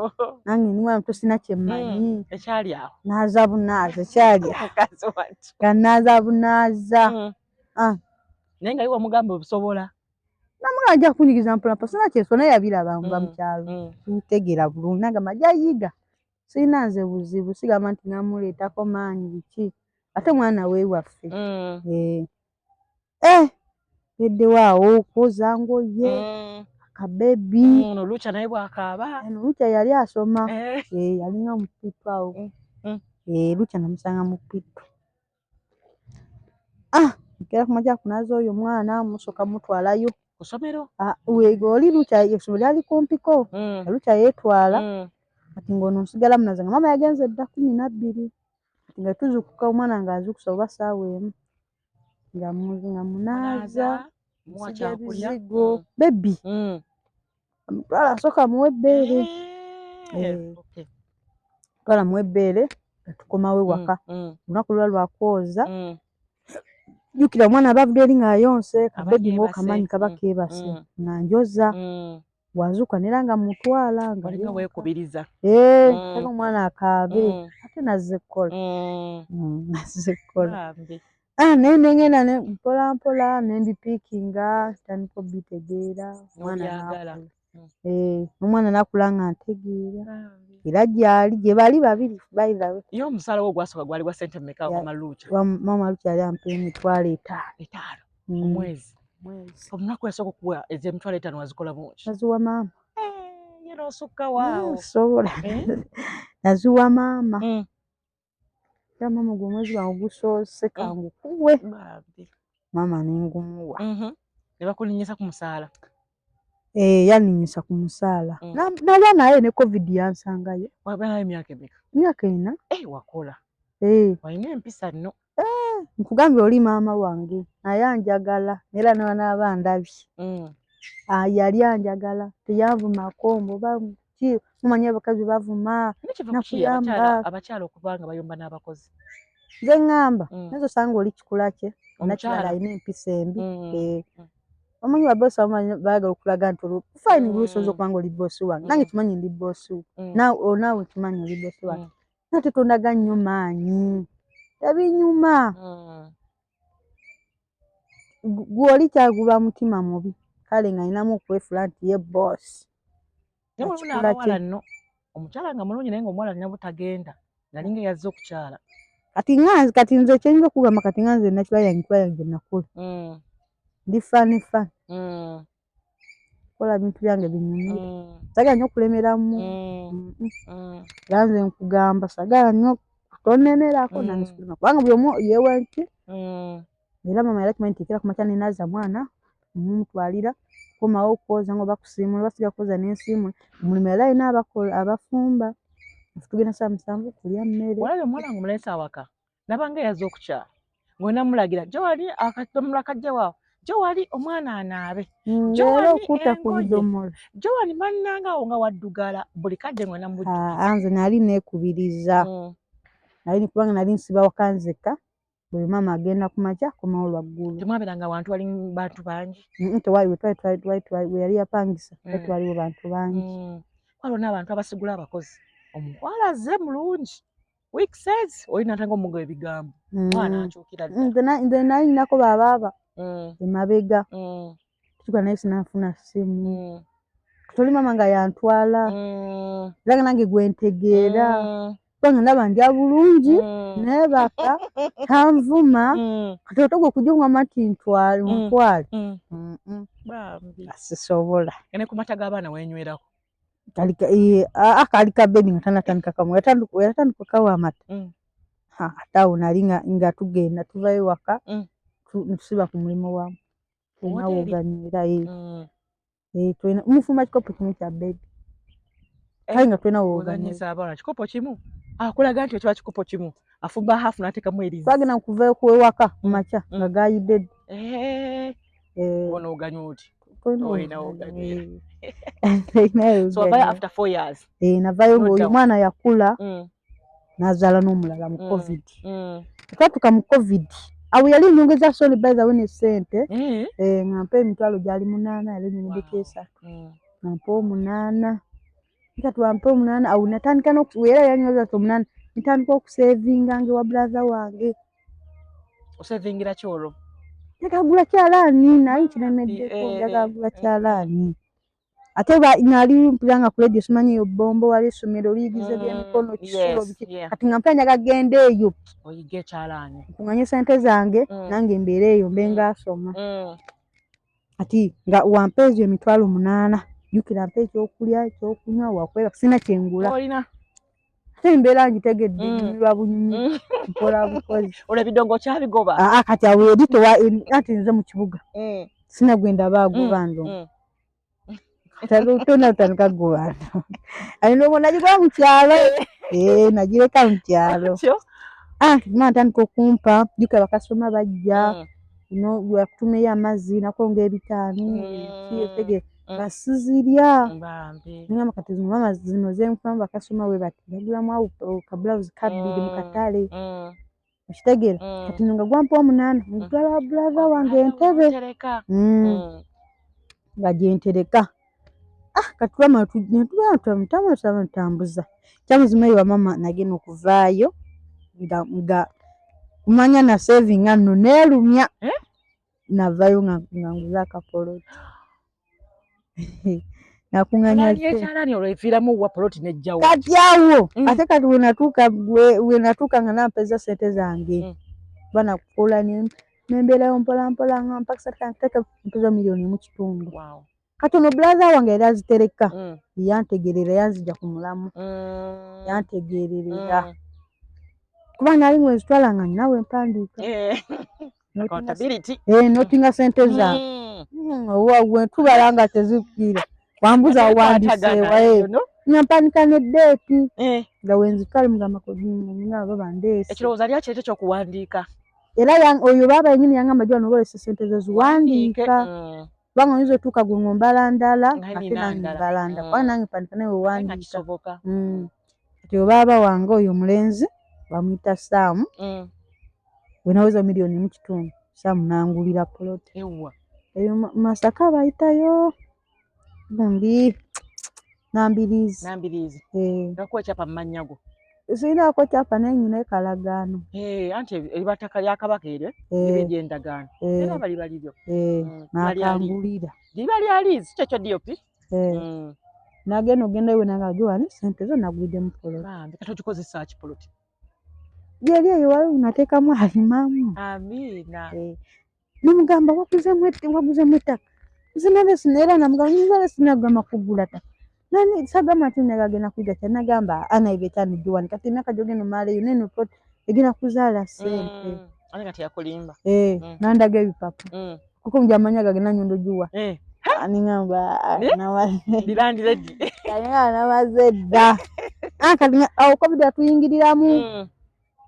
nange ndi mwana muto sina kyemmanyi ekyali awo naaza bunaaza ekyali nga naaza bunaaza naye nga iwe obusobola namugamba ajja kunyigiza mpolampola sina kyensona naye yabiraba nva mu kyalo ntegeera bulungi nagamba ajja yiga sirina nze buzibu sigamba nti namuleetako maanyi biki ate mwana weewaffe eddewo awo kwoza ngoye akabebi Luuca naye bwakaaba Luuca yali asoma yalina mupittu awo Luuca namusanga mu ppittu nkera kumakya kunaaza oyo omwana musooka mutwalayo ku ssomero oli Luuca essomero lyali kumpiko Luuca yeetwala kati ng'ono nsigala munaza nga mama yagenze dda 12 kati nga tuzuukuka omwana ng'azuukusa oba ssaawa emu nga munaaza musiga ebizigo bebi amutwala nsooka muwe ebbeere twala muwe ebbeere nga tukomawo ewaka olunaku lwa lwakwoza jjukira omwana aba avudde eri ng'ayonse kabebi ng'okamanyi kaba keebase nanjoza bwazuuka neera nga mutwala nga weekubiriza era omwana akaabe ate nazze kukola naye nengenda mpola mpola nembipiikinga tandika obitegeera omwana nakula nga ntegeera era gyali gye bali babiri bayilawe ye omusaala wo gwasooka gwali gwa ssente mmeka mama Luuca mama Luuca yali ampa emitwalo 5 omwezi olunaku yasooka okuwa ez'emitwalo 5 wazikola bungi naziwa maama ye n'osukka waawo sobola naziwa maama era maama gwe omwezi gwange gusoose kangukuwe maama nengumuwa ne bakulinyisa ku musaala yaninyisa ku musaala nalwa naye ne covid yansangayo waba nayo emyaka emeka myaka 4 wakola walina empisa nno nkugambye oli maama wange naye anjagala era n'abaana ndabye yali anjagala teyanvumako mboba ki mumanyi abakazi bavuma nakuyamba abakyala okubanga bayomba n'abakozi nze ŋŋamba nazo osanga oli kikula kye nakirala alina empisa embi omanyi babosi abamanyi baagala okulaga nti fine bulusoboza okubanga oli boosi wange nange kimanyi ndi boosi naawe kimanyi oli boosi wange nate tondaga nnyo maanyi ebinyuma gw'oli kyaguba mutima mubi kale nga alinamu okwefula nti ye boosi abawala nno omukyala nga mulungi naye ngaomuwala alina butagenda nalinga yazze okukyala kati nze kyenyinza okugamba kati nga nze nakiba yange nakula ndi faani kola bintu byange binyumire sagala nnyo okulemeramu era nze nkugamba sagala nnyo tonenerako nange sikulema kubanga buli omu yeewa nti era mama era kimanyi ntiikira ku makya nenaaza mwana mumutwalira komawo okwoza nga oba kusiimula basiga kwoza n'ensiimula omulimu era alina abafumba tugenda saa 7 kulya mmere walabe omwana wange omulese awaka nabanga yazze okukyala ng'onamulagira gyewali akadomola kajja waawo gyewali omwana anaabe era okuta ku bidomola gyewali mannangawo nga waddugala buli kadde ng'onamujjukiza nze nali neekubiriza nali kubanga nali nsiba wakanzeka buli maama agenda ku makya komawo lwaggulu temwabeeranga wantu wali bantu bangi we yali yapangisa twaliwo bantu bangi waliwo n'abantu abasigula abakozi omukwala azze mulungi week says olina natanga omuga ebigambo mwana akyukira nze nali ninako baabaaba emabega tuka naye sinafuna ssimu toli maama nga yantwala era nga nange gwentegeera kubanga ndaba ndya bulungi neebaka tanvuma kati otogwa okujja mati ntwale sisobola ene ku mata g'abaana wenywerako kaali ka bebi nga tanatandika kamu yatandika kawa amata ate awo nali nga tugenda tuvayo waka tusiba ku mulimu wamu nawe oganywera tulina mufumba kikopo kimu kya bebi kale nga tulina woganyisa abaana kikopo kimu akulaga nti ekiba kikopo kimu afumba hafu n'ateekamu eriza twagenda kuvayo kuwewaka mu makya nga gayidde bona oganywa oti after 4 years navayo ng'oyo mwana yakula n'azaala n'omulala mu covid twatuka mu covid awo yali nyongeza soni by the way ne ssente ngampa emitwalo gyali 8 yali nyongeddeko 3 ngampa 8 kati wampa 8 awo natandika era yanyongeza 8 nitandika okusevinga ngewa brother wange osevingira kyolwo yakagula kyalaani naye kiremeddeko yakagula kyalaani ate nali mpulanga ku radio simanyi eyo bombo wali essomero liyigiza by'emikono kisulo biki kati nga mpulanya gagenda eyo oyige ekyalaani nkunganye sente zange nange mbeera eyo mbe ngaasoma ati nga wampa ezo emitwalo 8 jjukira mpa ekyokulya ekyokunywa wakweba sina kyengula ate mbeera ngitegedde nyumirwa bunyumi nkola bukozi olw'ebidongo kyabigoba kati awo eri ati nze mu kibuga sinagwenda baagoba ndo tonatandika gwana alina nagikuba mu kyalo nagireka mu kyalo natandika okumpa jjukira bakasoma bajja yakutumeyo amazzi nakonga 5 basizirya ngamba kati zino mama zino zenkubamu bakasoma we bati bagulamu awo kabulawuzi kabbiri mu katale okitegera kati nga gwampa 8 ngutwala brother wange entebe nga gyentereka kati tutambuza kyamuzima eyo wamama nagenda okuvaayo nga kumanya na savinga nno neerumya navayo nga nguza akapoloti nakunganya ekyalaani olweviiramu wa poloti nejjawo kati awo ate kati we natuuka nga nampeza sente zange banakukola nembeerayo mpolampola nga mpakisa kanteeka mpeza $1.5 kati ono brother wange era azitereka yantegerera yanzija ku mulamu yantegererera kuba nali ngwezitwala nga ninawe mpandiika notinga sente zange wentubala nga tezikira wambuza wandisewaye nampanika neddeeti nga wenzitwale mugamba kodinaba bandeesi ekirowooza lyaki ekyo kyokuwandiika era oyo baba yenyini yangamba jwa nobolesa sente zo ziwandiika kubanga oyinza otuuka gwe ngombala ndala ate nange mbalanda kubanga nange mpandika nawe wandiika kati obaaba wange oyo omulenzi bamuyita Saamu bwe naweza miliyoni mu kitundu Saamu nangulira poloti eyo Masaka bayitayo gundi Nambirizi ngakuwa kyapa mu mannya go sirinaako kyapa naye nyina ekalagaano anti eribataka lya kabaka eryo ebijja endagaano era bali balibyo nakangulira liba lyaliizi kyekyo diopi nagenda ogenda iwe nanga giwani sente zo nagwidde mu poloti kati ogikozesa ki poloti gyeri eyo wali unateekamu alimamu amiina nomugamba waguzemu ettaka era namugamba sinagamba kugula ttaka nani sagamba nti nagagenda kwiga kyanagamba anaibe cyane giwani kati emyaka gyogenda omala eyo neno poloti egenda kuzaala sente ani kati yakulimba nandaga ebipapu kuko mujamanya gagenda nyondo giwa aningamba namaze dda awo covid atuyingiriramu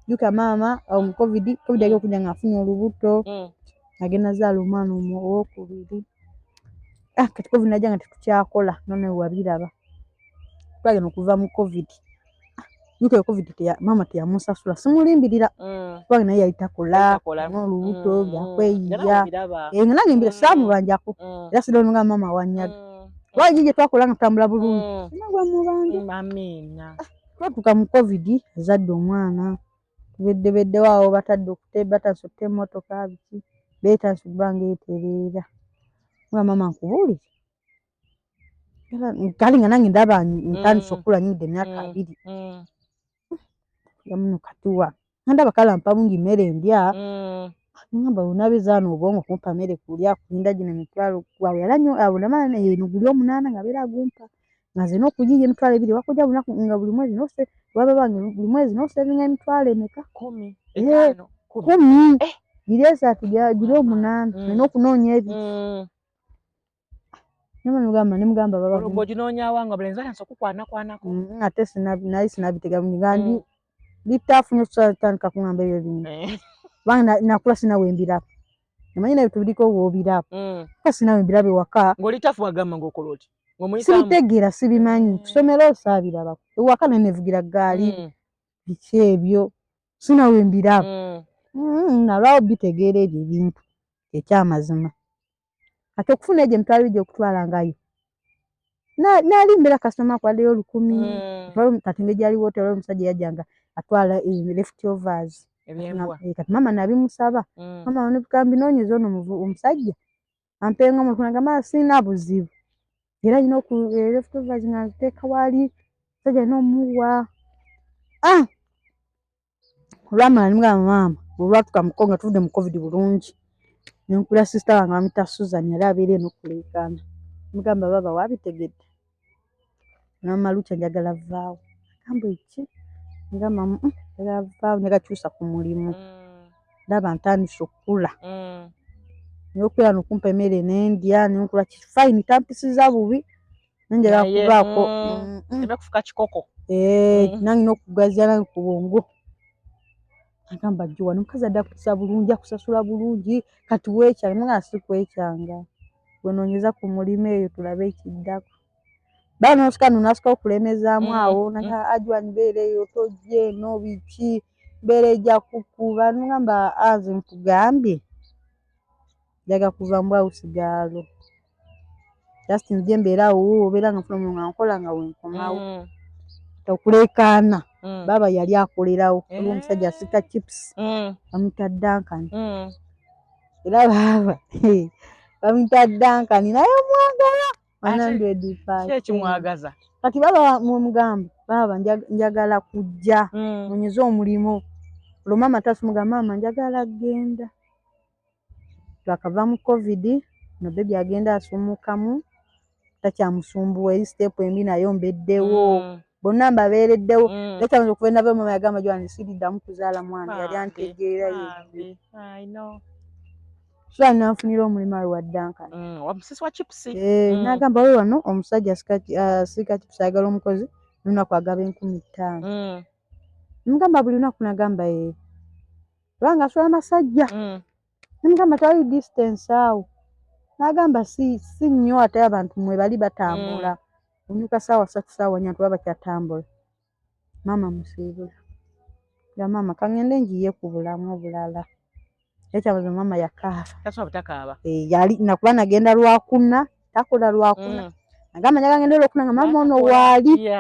juka maama awo mu covid agi okujja nga afunye olubuto agenda zaala omwana owokubiri kati covid najja nga tetukyakola none wabiraba twagenda okuva mu covid juka covid maama teyamusasula simulimbirira kubanga naye yali takola n'olubuto byakweyiya nange mbira saamubanjako era sidonga maama wanyaga wagi gye twakola nga tutambula bulungi nagwa mu bange twatuuka mu covid azadde omwana tubeddewo awo batandise okutta emmotoka biki beetandise okuba nga etereera nga maama nkubuulire kale nga nange ndaba ntandise okukula nyidde emyaka 2 yamuno katuwa ndaba kale mpa bungi mmere ndya ngamba lunabizaano obwongo kumpa mmere kulya kulinda gino emitwalo gwawe yalanyo namala eno guli 8 nga beera gumpa nga nze n'okugiya emitwalo 2 wakujja bunaku nga buli mwezi baba bange buli mwezi nosevinga emitwalo emeka 10 giri 3 giri 8 nina okunoonya ebyo nemugamba baba olugooginoonya wanga bulenzi alansi okukwanakwanako ate nali sinabitega mugandi bitaafunye tutandika kuŋŋamba ebyo bino kubanga nakula sinawembirako namanyi nabyo tubiriko woobirako kuba sinawembirabe waka ng'oli tafu wagamba ng'okola oti sibitegeera sibimanyi tusomera osaabirabako ewaka nenevugira gaali biki ebyo sinawembirako nalwawo bitegeera ebyo ebintu ekyamazima ate okufuna egyo emitwalo bijja okutwalangayo nalimbira kasitoma kwaddeyo 10 kati ngegyaliwo tewali omusajja yajjanga atwala leftovers kati maama nabimusaba maama nebukambi noonyeza ono omusajja ampenga omukunagamba sina buzibu era nyina leftovers nga nziteeka wali musajja nomuwa olwamala nimugamba maama olwatuka mukonga tuvudde mu covid bulungi nenkula sisita wange bamuyita Susan yali abeera enokuleekaana mugamba baba wabitegedde namalucha njagala vaawo agamba eki ngamba njagala vaawo njagakyusa ku mulimu ndaba ntandise okukula nyokwera nokumpa emmere nendya nenkula fine tampisiza bubi nenjagala kubaako kufuka kikoko nange n'okugazya nange ku bwongo agamba jjuwa nomukazi adda kusa bulungi akusasula bulungi kati weekyanga mugamba si kwekyanga wenoonyeza ku mulimu eyo tulabe ekiddako baba nosika nonasika okulemezaamu awo ajwani beera eyo tojja eno biki mbeera ejja kukuba nogamba nze nkugambye njaga kuva mu bwawusigaalo just nje mbeerawo obeera nga nfuna omulimu nga nkola nga wenkomawo okuleekaana baba yali akolerawo oli omusajja asika chips bamuyita Duncan era baba bamuyita Duncan naye omwagala 100%. Ekimwagaza kati baba mugamba baba njagala kujja nonyeza omulimu olwo maama tasumugamba maama njagala genda twakava mu covid no bebi agenda asumukamu takyamusumbuwa eri step embi nayo mbeddewo bonna mbabeereddewo ekyanza okuva enava maama yagamba jwani siriddamu kuzaala mwana yali antegeera so nanfunira omulimu awe wa Duncan wamusisi wa chips nagamba we wano omusajja asika chips ayagala omukozi lunaku agaba 15,000 mugamba buli lunaku nagamba kubanga asula amasajja. Namugamba tewali distance awo. N'agamba si nnyo ate abantu mwe bali batambula. Omuka ssaawa 3 ssaawa 4 tuba bakyatambula. Maama musiibula. Ya maama kangende njiye ku bulamu obulala. Ekyabuzo maama yakaafa. Tasobola butakaaba. Yali nakuba nagenda lwakuna, takola lwakuna. Agamba njaga ngende lwakuna nga maama ono waali.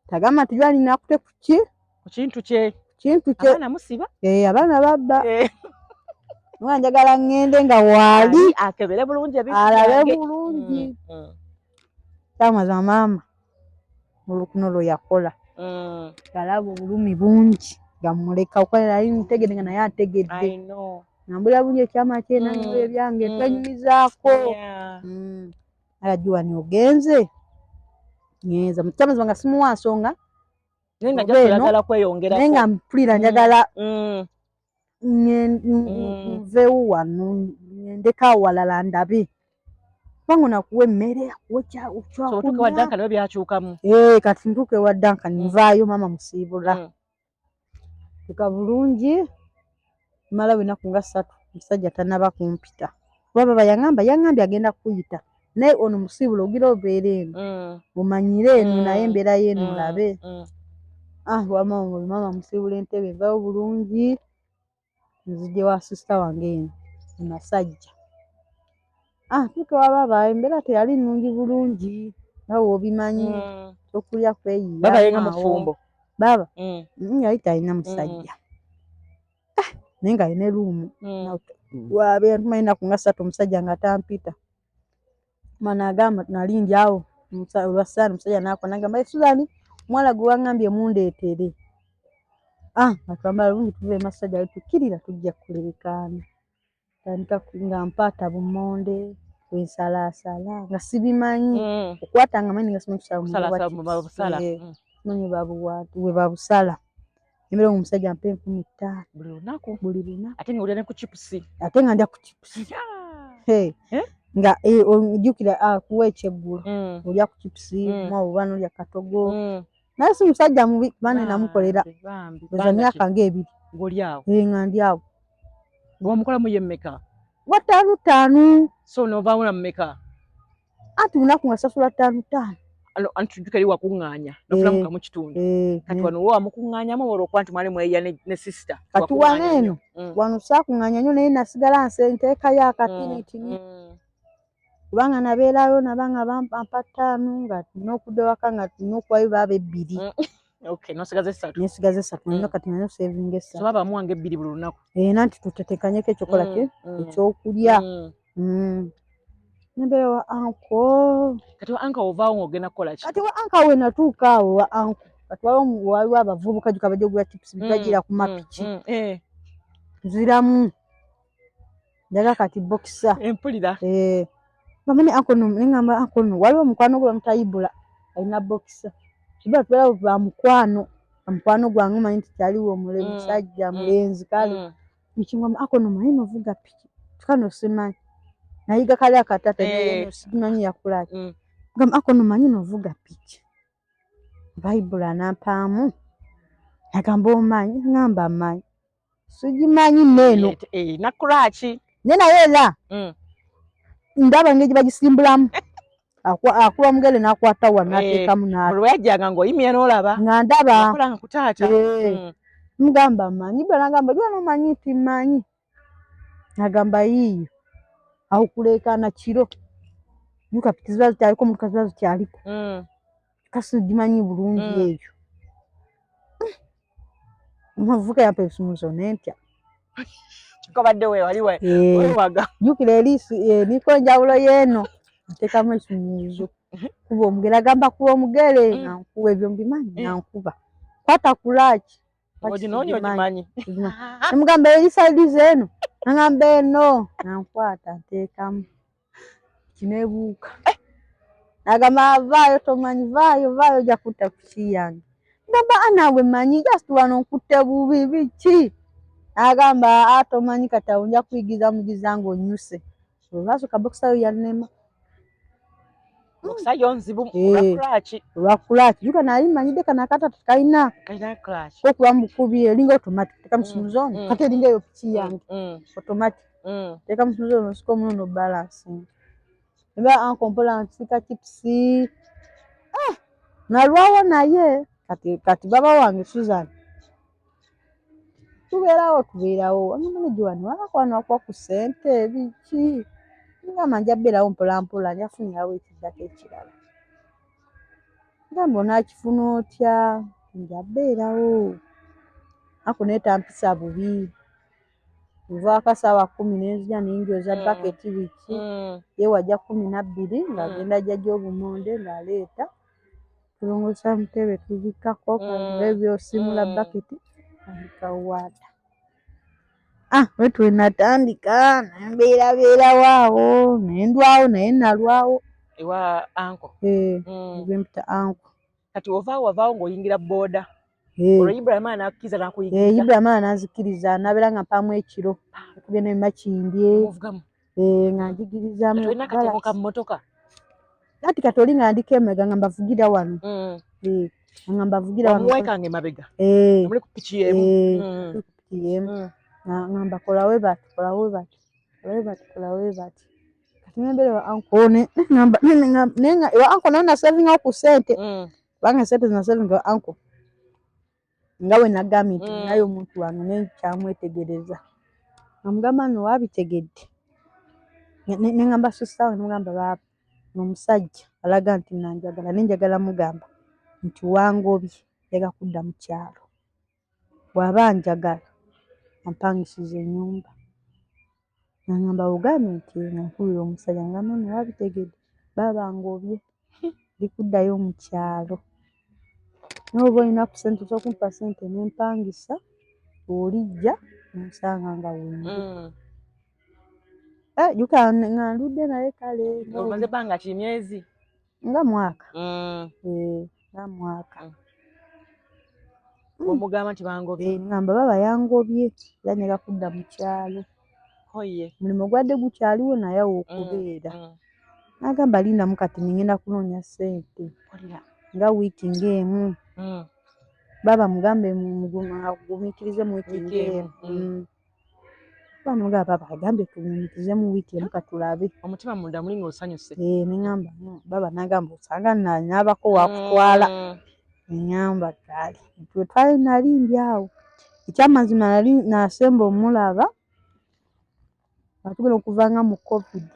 Tagama nti jwali nakute ku ki? Ku kintu kye. Kintu kye. Abaana musiba? Abaana babba. Mwana njagala ngende nga waali. Akebere bulungi ebintu. Alabe bulungi. Tamaza maama. Olukuno lwe yakola. Galaba obulumi bungi. Gamuleka okolera ali mutegedde nga naye ategedde. I know. Nambula bungi ekyama kye nange ebyange twenyumizaako. Alajuwa ni ogenze. Ngenza mutamaza nga simuwa nsonga. Nenga njagala kweyongera. Nenga mpulira njagala nveewo wano ndeka walala ndabe. Bango nakuwa emmere akuwa kyakunywa. So tuke wa Duncan byakyukamu. Kati ntuke wa Duncan nvaayo maama musiibula. Tuka bulungi mala winaku nga 3 musajja tanaba kumpita. Baba yangambye agenda kuyita. Naye ono musiibula ogira obeere eno. Omanyire eno naye embeera y'eno olabe. Maama musiibula entebe envaayo bulungi. Nzije wa sister wange eno masajja. Tuke wa baba embeera teyali nnungi bulungi. Nawe obimanyi. Okulya kweyiya. Baba yenga mufumbo. Baba yali talina musajja. Nenga ine ruumu. Wabe ntumanyi naku nga 3 omusajja nga tampita. Mana agamba nalindi awo olwasana omusajja nakona agamba Suzani mwala gwe wangambye mundeetere. Atwambala lungi tuve masajja tukirira tujja kuleekaana. Tandika nga mpaata bumonde wensalaasala nga sibimanyi okwatanga manyi nga simanyi kusala manyi babuwatu we babusala. Emere omusajja mpe 15 buli lunaku. Ate nga olya ku chipusi. Ate nga ndya ku chipusi. Nga ojjukira kuwa ekyeggulo olya ku chipusi mwawo bano olya katogo. Naye si musajja mubi kubanga namukolera bwe myaka nga 2 ng'oli awo. Nga ndi awo. Bw'omukolamu ye mmeka? Wataano 5. So n'ovaamu na mmeka? Ati lunaku nga sasula 5. Antujjuka eri wakuŋŋaanya n'ofulamuka mu kitundu. Kati wano wo wamukuŋŋaanyamu olw'okuba nti mwali mweya ne sister. Kati wano eno wano saakuŋŋaanya nnyo naye nasigala nteekayo akatinitini. Kubanga nabeerayo nabanga bampa 5 nga n'okudda waka nga n'okuwayo baba 2. Okay, nosigaze 3. Nesigaze 3 nino kati nayo saving 3. So baba muwange 2 buli lunaku. Nanti tutetekanyeko ekyokola ekyokulya. Nembeera wa anko. Kati wa anka ovaawo ng'ogenda kukola ki? Kati wa anka we natuuka awo wa anko. Kati waliwo abavubuka juka bajja ogula chips bitajira ku mapiki. Ziramu. Njaga kati boxer. Empulira. Bamene anko ngamba anko waliwo mukwano gwe mutayibula alina boxer. Kiba twala ba mukwano gwange manyi nti kyaliwo musajja mulenzi kale. Nikingamba anko manyi novuga piki. Tukano simanyi. Nayiga kale akatata naye simanyi yakula. Ngamba anko manyi novuga piki. Bayibula nampaamu. Agamba omanyi ngamba manyi. Sigimanyi neno. Nakulaki. Nena yela. Ndaba ngeje bagisimbulamu. Akuba mugere nakwata wa nateekamu na. Olwejjanga ng'oyimye n'olaba. Nga ndaba. Akolanga ku taata. Mugamba manyi bala ngamba jwana omanyi ti manyi. Agamba yiyo. Aho kuleekaana kiro. Yuka piki ziba zitaliko mutuka ziba zikyaliko. Kasi gimanyi bulungi eyo. Muvuka ya pesumuzo nentya. Kobadde we wali waga. Jukira elisi niko njawulo yeno. Ntekamu ekisumuzo. Kuba omugere agamba kuba omugere nankuwa ebyo mbimanyi nankuba. Kwata kulaki. Ojinonyo ojimanyi. Namugamba elisaidize zeno. Nangamba eno nankwata ntekamu. Kinebuuka. Nagamba vaayo tomanyi vaayo jakutta kuki yange. Ngamba anawe manyi just wano nkutte bubi biki. Agamba atomanyi kata onja kuyigiza mugiza ngo nyuse. Olwazo kabokisa yo yanema. Okusajja onzibu olwa kulaaki juka nali manyidde kana akata kalina clutch okuba mukubye eringa automatic teka musumuzo ono kati eringa eyo piki yange automatic teka musumuzo ono siko muno balancing eba ankompola nsika chipsi nalwawo naye kati baba wange Susan tubeerawo amene wano wakakwano kwa ku ssente biki nga manja beerawo mpola mpola nyafunirawo ekiddako ekirala nga mbona akifuna otya nja beerawo ako neetampisa bubi nva akasaawa 10 nenzija nenjoza baketi biki yewajja 12 ng'agenda jjajja obumonde ng'aleeta tulongosa mutebe tubikako ebyosimula baketi andikawaata wetu natandika nembeerabeerawo awo nendwawo naye nalwawo ewa anko gwempita anko kati wavaawo ng'oyingira booda olwo Ibrahima n'akkiza n'akuyigiriza Ibrahima n'anzikiriza nabeera nga mpaamu ekiro tugenda emakindye nga njigirizamu olina akateeko ka mmotoka kati oli nga ndiko emabega nga mbavugira wano nga mbavugira wano wamuweekanga emabega muli ku piki y'emu nga mbakolawe bati kati nembere wa anko nenga wa anko naye nasavingawo ku ssente kubanga ssente zinasavinga wa anko nga we nagambye nti naye omuntu wange nenkyamwetegereza namugamba nno wabitegedde nengamba susaawe nemugamba baaba n'omusajja alaga nti nanjagala nenjagala mugamba nti wangobye yaga kudda mu kyalo bw'aba njagala ampangisiza ennyumba nangamba ugambye nti nankubira omusajja ngamba nno wabitegedde baaba ngobye ndikuddayo mu kyalo n'oba olina ku ssente z'okumpa ssente nempangisa olijja nsanga nga wendi juka nga ndudde naye kale omaze ebbanga ki myezi nga mwaka nga mwaka omugamba nti bangobye ngamba baba yangobye era nyaga kudda mu kyalo mulimu gwadde gukyaliwo naye awo okubeera nagamba lindamu kati ningenda kunoonya ssente nga wiiki ng'emu baba mugambe gumiikirize mu wiiki ng'emu bamugamba baba agambye tugumiikirize mu wiiki emu katulabe omutima munda mulinga osanyuse nengamba baba nagamba osanga nanyabako wakutwala neŋŋamba kale twe twali nalindi awo ekyamazima nali nasemba omulaba atugenda okuvanga mu covid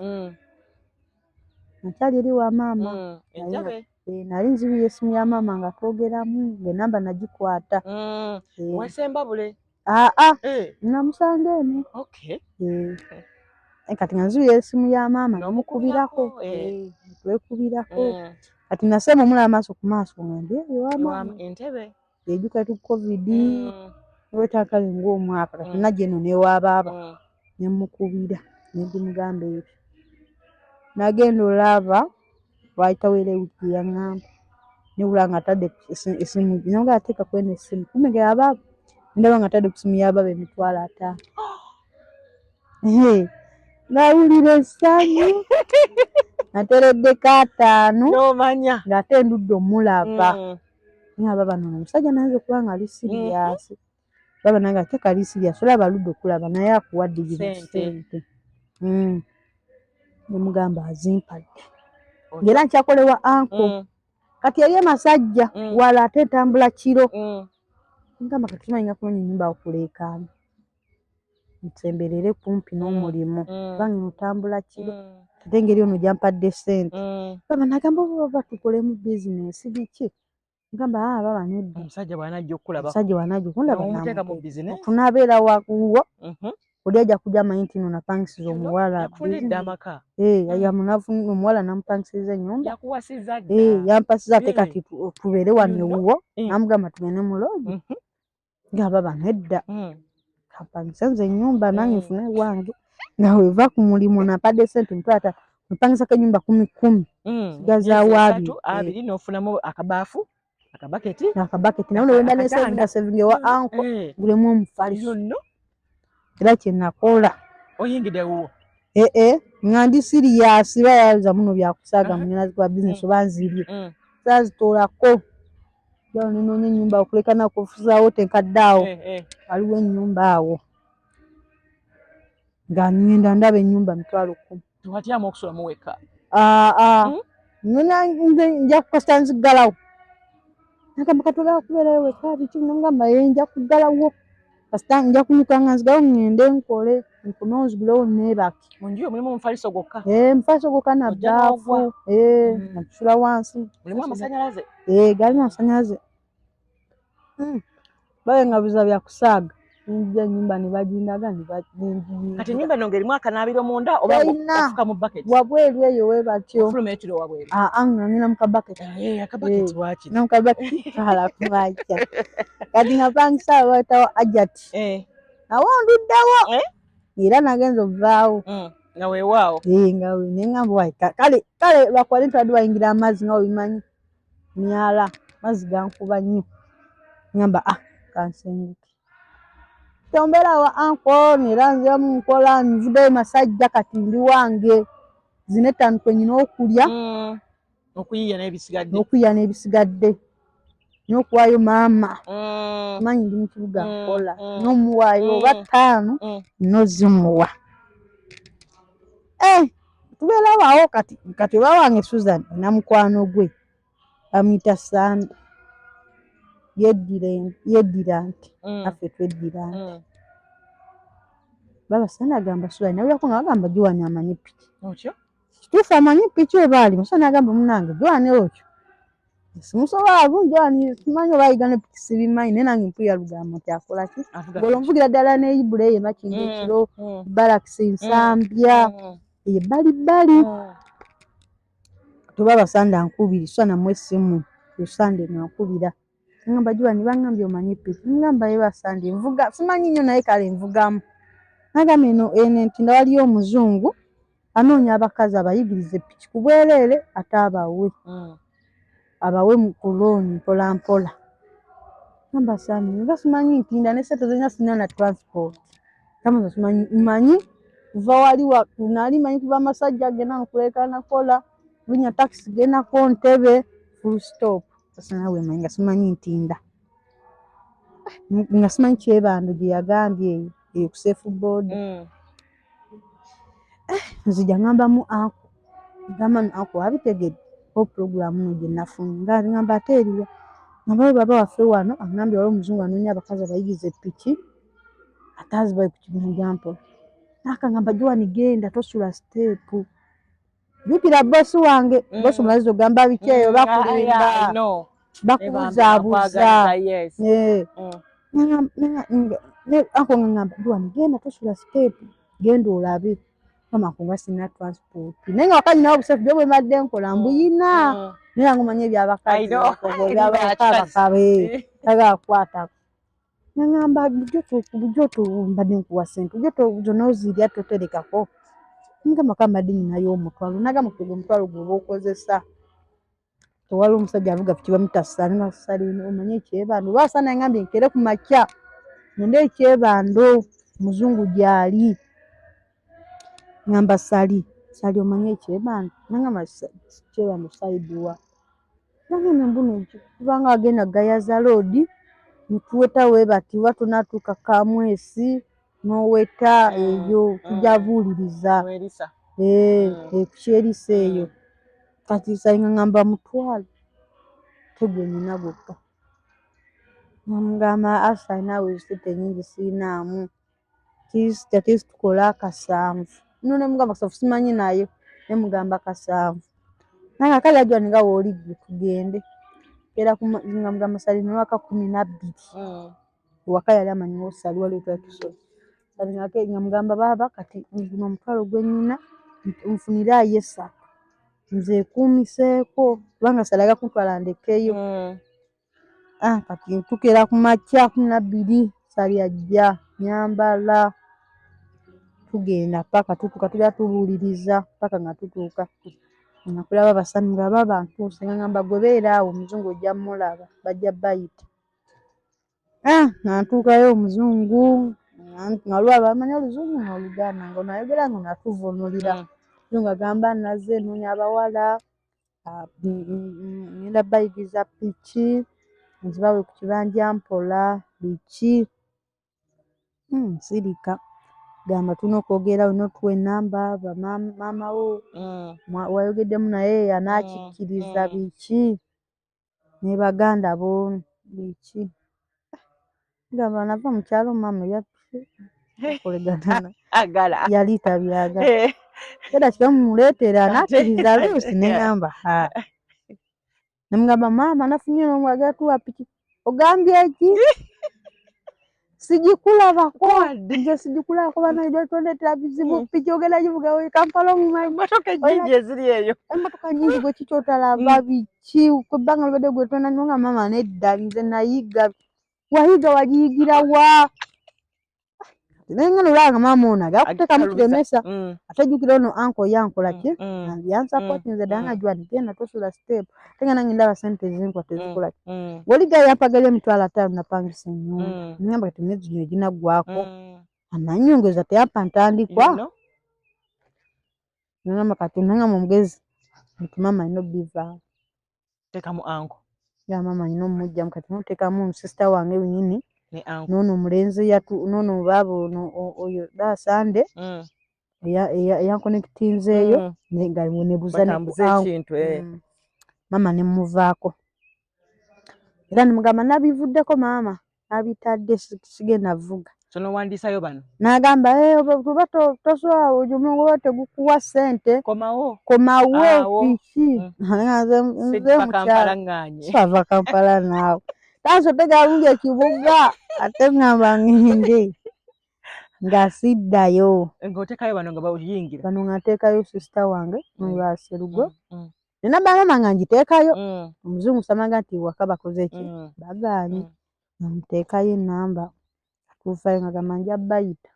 nakyali eri wa maama nali nzibira esimu ya maama nga twogeramu ng'enamba nagikwata wasemba bule namusanga eno kati nga nzibira esimu ya maama nomukubirako twekubirako kati nasemba omulaba maaso ku maaso nga ndi ewamaama entebe ejuka tu covid wetakale ng'omwaka kati najja eno newabaaba nemukubira nendimugamba ebyo nagenda olaba lwayitawo era ewiki yaŋŋamba nebula nga atadde esimu nanga ateeka kweno essimu kumbe nga yabaaba ndaba nga atadde ku simu yabaaba emitwalo 5 nawulira essanyu natereddeko 5 nomanya ng'ate ndudde omulaba nga baba nono omusajja nayinza okuba nga ali siriyasi baba nange ate kali siriyasi olaba aludde okulaba naye akuwadde ssente nemugamba azimpadde ng'era nkyakolewa anko kati yali amasajja wala ate entambula kiro ngamba kati tumanyi kunoonya ennyumba okuleekaana nsemberere kumpi n'omulimu kubanga notambula kiro ate engeri ono gyampadde ssente baba nagamba oba batukole mu bizinesi biki ngamba baba nedda omusajja bw'anajja okulaba tunabeera wakuwo oli ajja kujja amanyi nti no napangisiza omuwala omuwala namupangisiriza ennyumba yampasiza ate kati tubeere wano ewuwo namugamba tugende mu loogi nga baba nedda kampangisa nze ennyumba nange nfune ewange nga weva ku mulimu napadde ssente mutwata mpangisako ennyumba 10 sigazaawo 2 n'ofunamu akabaafu akabaketi nawe nowenda nesevinga ewa anko gulemu omufaliso era kyenakola oyingidde wuwo ngandi serious bayaza muno byakusaaga mnyana kwa business obanzirie sazitolako jao nino nyumba okulekana kufuza wote kaddao aliwo nyumba awo nganyenda ndabe nyumba 10,000 tuhatyamu okusula muweka nina nja kukosta nzigalawo nakamba katola kubeera weka biki ngamba nja kugalawo kasita nja kunyukanga nzigalawo ngende nkole nkunozigulewo nebaki munju mulimu mufaliso gokka mufaliso gokka na baafu natusula wansi mulimu amasanyalaze gali amasanyalaze bawe nga biza byakusaaga njja nyumba ne bajindaga ne kati nyumba eno ngerimu akanaabiro munda oba ofuka mu bucket wabweru eyo we batyo fulumetiro wabweru nina mu kabucket akabucket waki na mu kabucket kala kumacha kati napangisa watawo ajat nawo nduddawo era nagenza ovaawo nga weewaawo nga nengamba wayi kale lwakwali ntwadde bayingira amazzi nga webimanyi myala mazzi gankuba nnyo ngamba kansenguke tombera wa anko niranzira mu nkola nzibe masajja kati ndi wange zine tandikwe nyina okulya okuyiya n'ebisigadde n'okuwaayo maama manyi ndi mu kibuga nkola n'omuwaayo oba 5 nozimuwa tubeera waawo kati oba wange Susan namukwano gwe amuyita Sande yeddira nti affe tweddira nti baba Sande agamba Susan nawulirako nga bagamba Joan amanyi piki kituufu amanyi piki ebaali Musana agamba munange Joan okyo simusobola Joan simanyi oba ayiga ne piki sibimanyi naye nange mpulira lugambo nti akola ki ngolo nvugira ddala ne Ibula eyo Makindi ekiro Barakisi Nsambya ebbalibbali tubaba Sande ankubiri Susana mu essimu Sande nankubira ngamba Joan bangambye omanyi piki ngamba yeba Sande nvuga simanyi nnyo naye kale nvugamu nagamba eno nti waliyo omuzungu anoonya abakazi abayigirize piki ku bwereere ate abawe mu kulooni mpola mpola ngamba Sande nga simanyi ntinda ne seto zenya sina na transport kama simanyi manyi kuva wali nali manyi kuva amasajja agenda nkulekana kola lunya taxi genda ko Ntebe full stop sasa nawe manyi nga simanyi ntinda nga simanyi Kyebando gye yagambye eyo ku safe board nzija ngamba mu ako abitegedde program no gye nafunye ngamba ate eriwa ngamba baba waffe wano angambye wali omuzungu anoonya abakazi abayigize piki atazibaye ku kibuno gyampola nakangamba Joan genda tosula stepu jukira bosi wange bosi mulazi ogamba biki eyo bakulimba bakubuzaabuza ako ngamba Joan genda tosula stepu genda olabe kama kunga sina transport naye nga wakati nawe busefu byo bwe madde nkola mbuyina naye nga manye byabakazi byabakabe tagakwata ngamba bujoto mbadde nkuwa sente bujoto zonozirya toterekako ngamba kamadde nyinayo omutwalo nagamba omutwalo gwoba okozesa tewali omusajja avuga piki bamutasani nasalina omanye Kyebando lwasana ngambye nkere ku makya ngende Kyebando muzungu gyali ngamba sali omanye Kyebando nangamba Kyebando saidiwa nangamba mbuno kubanga agenda gayaza loadi ntuweta webati watunatuuka Kamwesi noweta eyo tujabuuliriza kukyerisa eyo kati salinga ngamba mutwalo tegwe nina gwokka namugamba asa nawe sente nyingi siinaamu kati tukola 7 no nemugamba 7 simanyi nayo nemugamba 7 nanga kale ajwa nga woligwe tugende era kumugamba salina waka 12 waka yali amanyi osali wali tusola salina ke ngamugamba baba kati nguno omutwalo gwe nyina nfunira yesa nze kumiseeko kubanga salaga kutwala ndekeyo kati tukera ku makya 12 sali ajja nyambala tugenda paka tutuka tulya tubuuliriza paka nga tutuuka nakulaba basani nga baba ntuuse ngamba gwe beera awo omuzungu ojja mulaba bajja bayita nantuukayo omuzungu nga lwaba amanya oluzungu n'oluganda nga onayogera nga onatuvunulira nga gamba nazze noonya abawala ngenda bayigiriza piki nzibawe ku kibanja mpola biki nsirika gamba tulina okwogera olina otuwa enamba maama wo wayogeddemu naye anaakikkiriza biki ne baganda bo biki gamba nava mu kyalo maama agala yali tabyagala era kikamuleetera anakkiriza luusi ne ŋŋamba ne mugamba maama nafunye n'omu agala tuwa piki ogambye ki sigikulabako nze sigikulabako banaidde tondeetera bizibu piki ogenda givuga we Kampala emmotoka ennyingi eziri eyo emmotoka nnyingi gwe kiki otalaba biki kwebbanga lubadde gwe tonanywa nga maama nedda nze nayiga wayiga wagiyigira wa naye nga nolwanga maama ono agakuteekamu kiremesa atajjukira ono anko yankola ki yansapoti nze ddala nga jwani genda tosula siteepu ate nga nange ndaba sente ezinkwa tezikola ki woligayo yampagalyo emitwalo 5 napangisa ennyumba ngamba kati emyezi gino eginaggwako ananyongeza teyampa ntandikwa ngamba kati nangamba omugezi nti maama alina obbivaawo teekamu anko ya maama alina omujjamu kati noteekamu sisita wange wenyini noono omulenzi noono baaba ono oyo Daasande eyankonekitinzeeyo nga nebuza ekintu maama ne mmuvaako era nemugamba nabivuddeko maama nabitadde sigenda vuga so nowandiisayo bano n'agamba oba tosobola omulimu oba tegukuwa ssente komawo biki nze mukyala sava Kampala naawe tanso tegalungi ekibuga ate ngamba ngende nga siddayo ng'oteekayo bano nga bawuyingira bano nga nteekayo sisita wange Serugo nina bamama nga ngiteekayo omuzungu samaga nti waka bakoze ki bagaanye nteekayo enamba atuufayo nga gamba nja bayita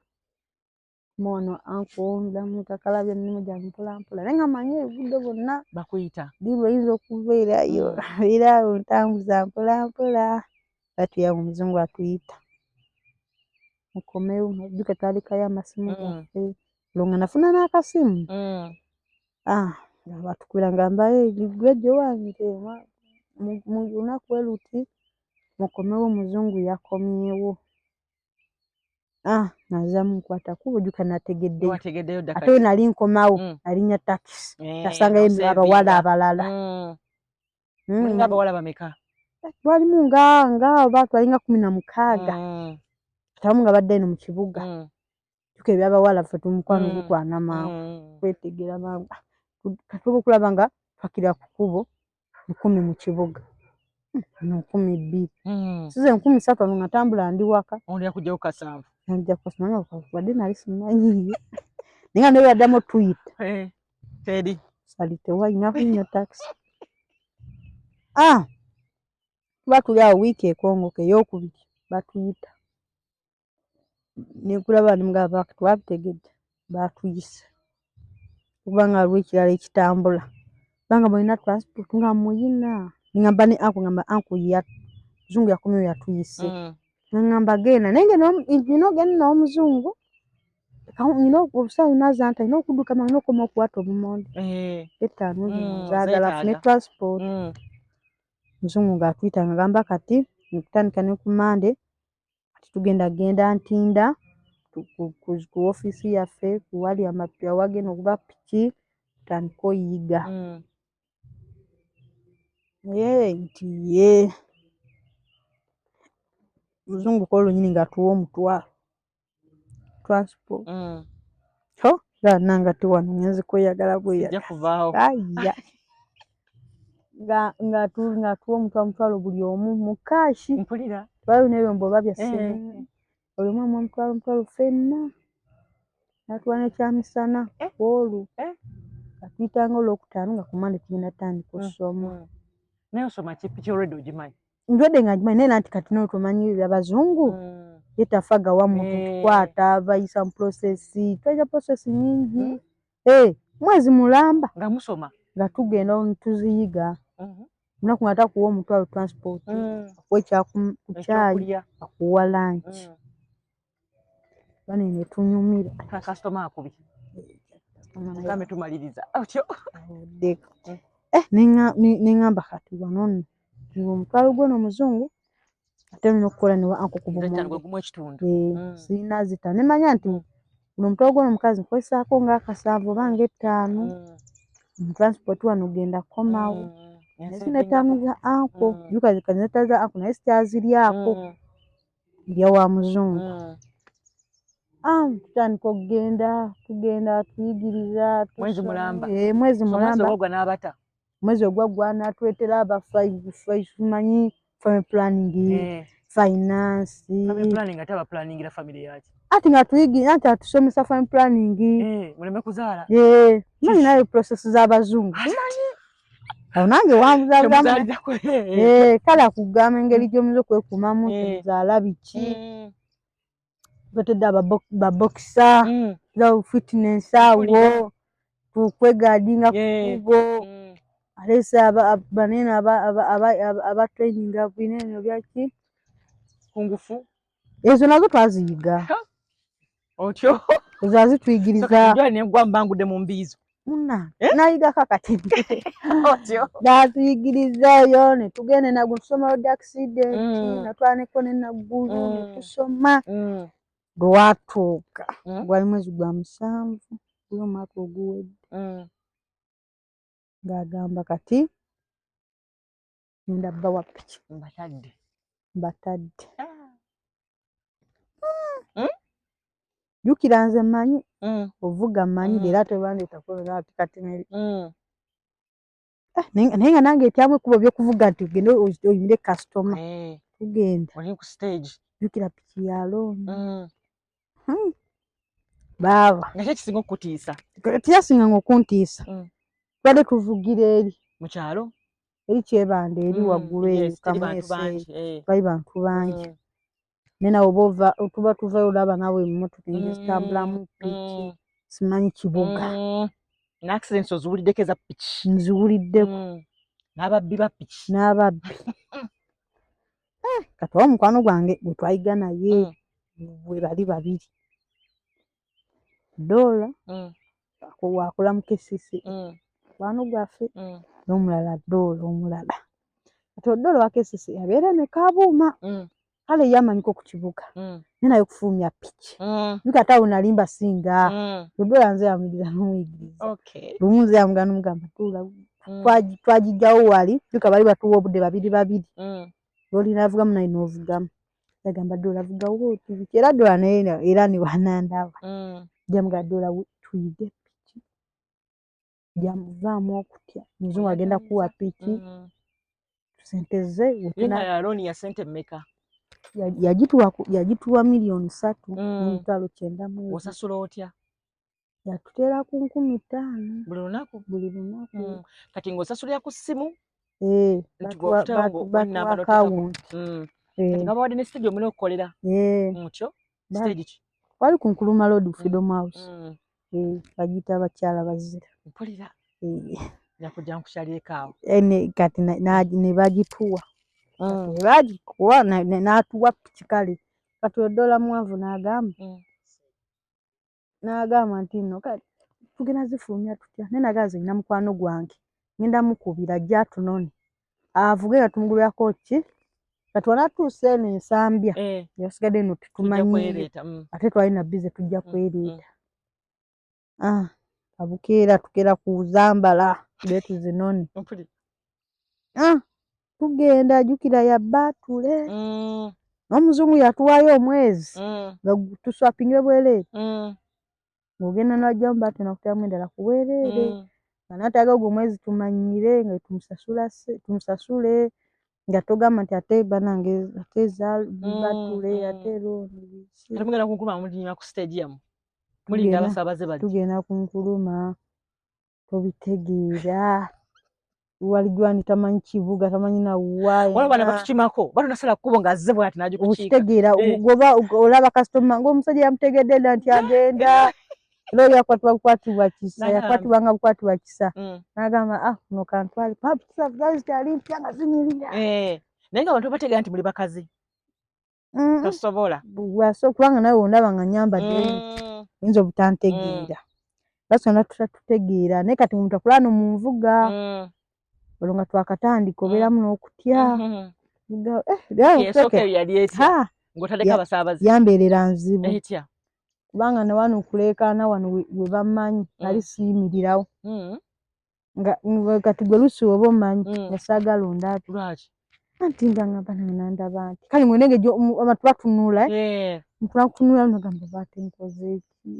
mwono anko ndamukakalabya ennimi gyange mpolampola naye nga manyi ebudde bwonna bakuyita diri oyinza okubeerayo beeraawo ntambuza mpolampola atuyawo omuzungu atuyita mukomewo najjuka twalikayo amasimu gaffe olwo nga nafuna n'akasimu batukubira ngamba ligwejjo wange mu lunaku we luti mukomewo omuzungu yakomyewo nazamu nkwata kuba ojjuka nategeddeyo ate we nali nkomawo nalinya takisi nasangayo abawala abalala abawala bameka twalimu nga oba twalinga 16 tamu nga badde eno mu kibuga tuka ebyabawala ffe tumukwano gutwana maawe kwetegera maawe katuba okulaba nga twakira ku kkubo 10 mu kibuga 12 size 13 ano nga tambula ndi waka ondi yakugjawo kasanvu nja kusimanga wadde nali simanyiyo naye nga naye yaddamu tuyita teri salite wayina kunya takisi tuba tuli awo wiiki ekongoka ey'okubiri batuyita nekulaba nimugaba twabitegedde batuyise kubanga waliwo ekirala ekitambula kubanga balina transport nga muyina ngamba ne anko muzungu yakomyewo yatuyise ngamba genda naye ngeno ogenda n'omuzungu nina obusawo nazanta nina okudduka nina okoma okuwata obumondo 5 zaagala afune transport muzungu ng'atuyita nga gamba kati nkutandika ne ku Mande kati tugenda ntinda ku ofiisi yaffe kuwali amapya wagenda okuba piki tutandika oyiga nti muzungu kolo nyini ng'atuwa omutwalo transport nanga tiwano ngenzi kweyagala aya ng'atuwa omutwalo buli omu mu kaashi twaliwo n'ebyombo oba bya ssimu buli omu omutwalo ffenna n'atuwa n'ekyamisana olwo atuyitanga olwokutaano nga ku Mande tugenda tandika osoma naye osoma piki olwedde ogimanyi ndwedde nga ngimanyi naye nanti kati notomanyi ebyabazungu yetafaga wamu tukwata bayisa mu prosesi twaita prosesi nyingi mwezi mulamba nga musoma nga tugenda tuziyiga lunaku nga takuwa omutwalo transport akuwa ekyakukyali akuwa lanchi banene tunyumira ka customer akubi kame tumaliriza otyo deko ningamba kati wano ngo mutwalo gwo n'omuzungu ate n'okukola ne anko kubumonde gwe ekitundu sina zita nemanya nti uno mutwalo gwo n'omukazi nkolesaako ng'akasanvu oba ng'ettaano transport wano genda komawo nesina ettaano za anko yukazi kaneta za anko naye sikyaziryako ndya wa muzungu tutandika okugenda tugenda tuyigiriza mwezi mulamba mwezi mulamba ogwa n'abata mwezi ogwaggwa natwetera abamanyi family planning finance family planning ate abaplaningira family yaki ati nga tuyigira ati atusomesa family planning muleme kuzaala manyi nayo process z'abazungu awo nange wamuzaaliramu kale akugamba engeri gy'omuze okwekuumamu temuzaala biki twetedde ababokisa fitness awo tukwegadinga kubo alese banene abatraininga binene byaki kungufu ezo nazo twaziyiga otyo ezo azituyigiriza negwa mbangudde mu mbiizo nayigako akatini otyo natuyigirizayo netugende nagwo tusoma road accident natwaneko nenaggulu netusoma lwatuuka gwali mwezi gwa 7 gulo omwaka oguwedde ng'agamba kati ngenda bbawa piki mbatadde jjukira nze mmanyi ovuga mmanyi era tebandeeta kubera kati naye nga nange etyamu ekkubo by'okuvuga nti ogende oyimire kasitoma tugenda jjukira piki ya looni baaba nga kyekisinga okukutiisa teyasinganga okuntiisa tubadde tuvugira eri mu kyalo eri Kyebande eri waggulu eyo Kamwese bali bantu bangi naye nawe oba tuba tuvayo olaba nawe emmotoka zitambulamu piki simanyi kibuga n'accidents oziwuliddeko eza piki nziwuliddeko n'ababbi ba piki kati owa mukwano gwange gwe twayiga naye bwe bali babiri Doola wakola mu KCC mukwano gwaffe n'omulala Doola omulala kati Doola wa KCC yabeera ne Kabuuma kale ye amanyiko ku kibuga naye naye okufulumya piki kati awo nali mbasinga Doola nze yamuyigiriza n'omuyigiriza lumu nze yamugamba n'omugamba Doola twagijjawo wali duka bali batuwa obudde babiri looli navugamu naye n'ovugamu yagamba Doola vugawo oti biki era Doola naye era ne wanandaba jamuga Doola tuyige piki jamuvaamu okutya muzungu agenda kuwa piki sente ze ya looni ya sente mmeka yagituwa milioni 3.9 mwezi osasula otya yatuteera ku 5,000 buli lunaku kati ng'osasulira ku ssimu akawunti kati nga bawadde ne stage omulina okukolera mutyo stage ki wali ku Nkuluma Road Freedom House bagiyita abakyala bazira mpulira nakujja nkukyalireko awo kati ne bagituwa bagikuwa n'atuwa piki kale kati Doola muwanvu n'agamba nti nno kati tugenda zifulumya tutya naye nagaze nina mukwano gwange ngenda mukubira ajja atunone avuge nga tumugulirako ki kati wanatuuse eno ensambya yasigadde eno tetumanyi ate twali na bize tujja kwereeta abukeera tukeera ku Zambala tugende tuzinone tugenda jjukira ya Baatule n'omuzungu yatuwaayo omwezi nga tuswapingire bwereere ng'ogenda n'ajjamu Baatule nakuteramu endala ku bwereere nga naatalaga ogwo omwezi tumanyire nga tumusasule nga togamba nti ate banange ate Baatule ate looni temugenda ku Nkuluma mulinya ku stage yammwe mulinda abasaabaze bali tugenda ku Nkuluma tobitegeera waligwani tamanyi kibuga tamanyi nawaayi waliwo bana batukimako batunasala kkubo ng'azze bw'ati n'agikukiika okitegeera goba olaba kasitoma ng'omusajja yamutegedde dda nti agenda looli yakwatibwa kisa yakwatibwanga bukwatibwa kisa n'agamba kuno kantwale zaali zitali mpya nga zinyirira naye nga abantu bategeera nti muli bakazi Tosobola. Bwaso kubanga nawe ondaba nga nyambadde oyinza obutantegeera. Basona tutatutegeera naye kati omuntu akulaba no mu nvuga olwo nga twakatandika obeeramu n'okutya. Ng'otadeko abasaabaze. Yambeerera nzibu Etya. kubanga ne wano okuleekaana wano we bammanyi ali siyimirirawo nga kati gwe lusi oba omanyi nga saagala ondabe. Lwaki? Anti nga ngamba nange nandaba nti kale mwenenge abantu batunula nkutunula nagamba baate nkoze eki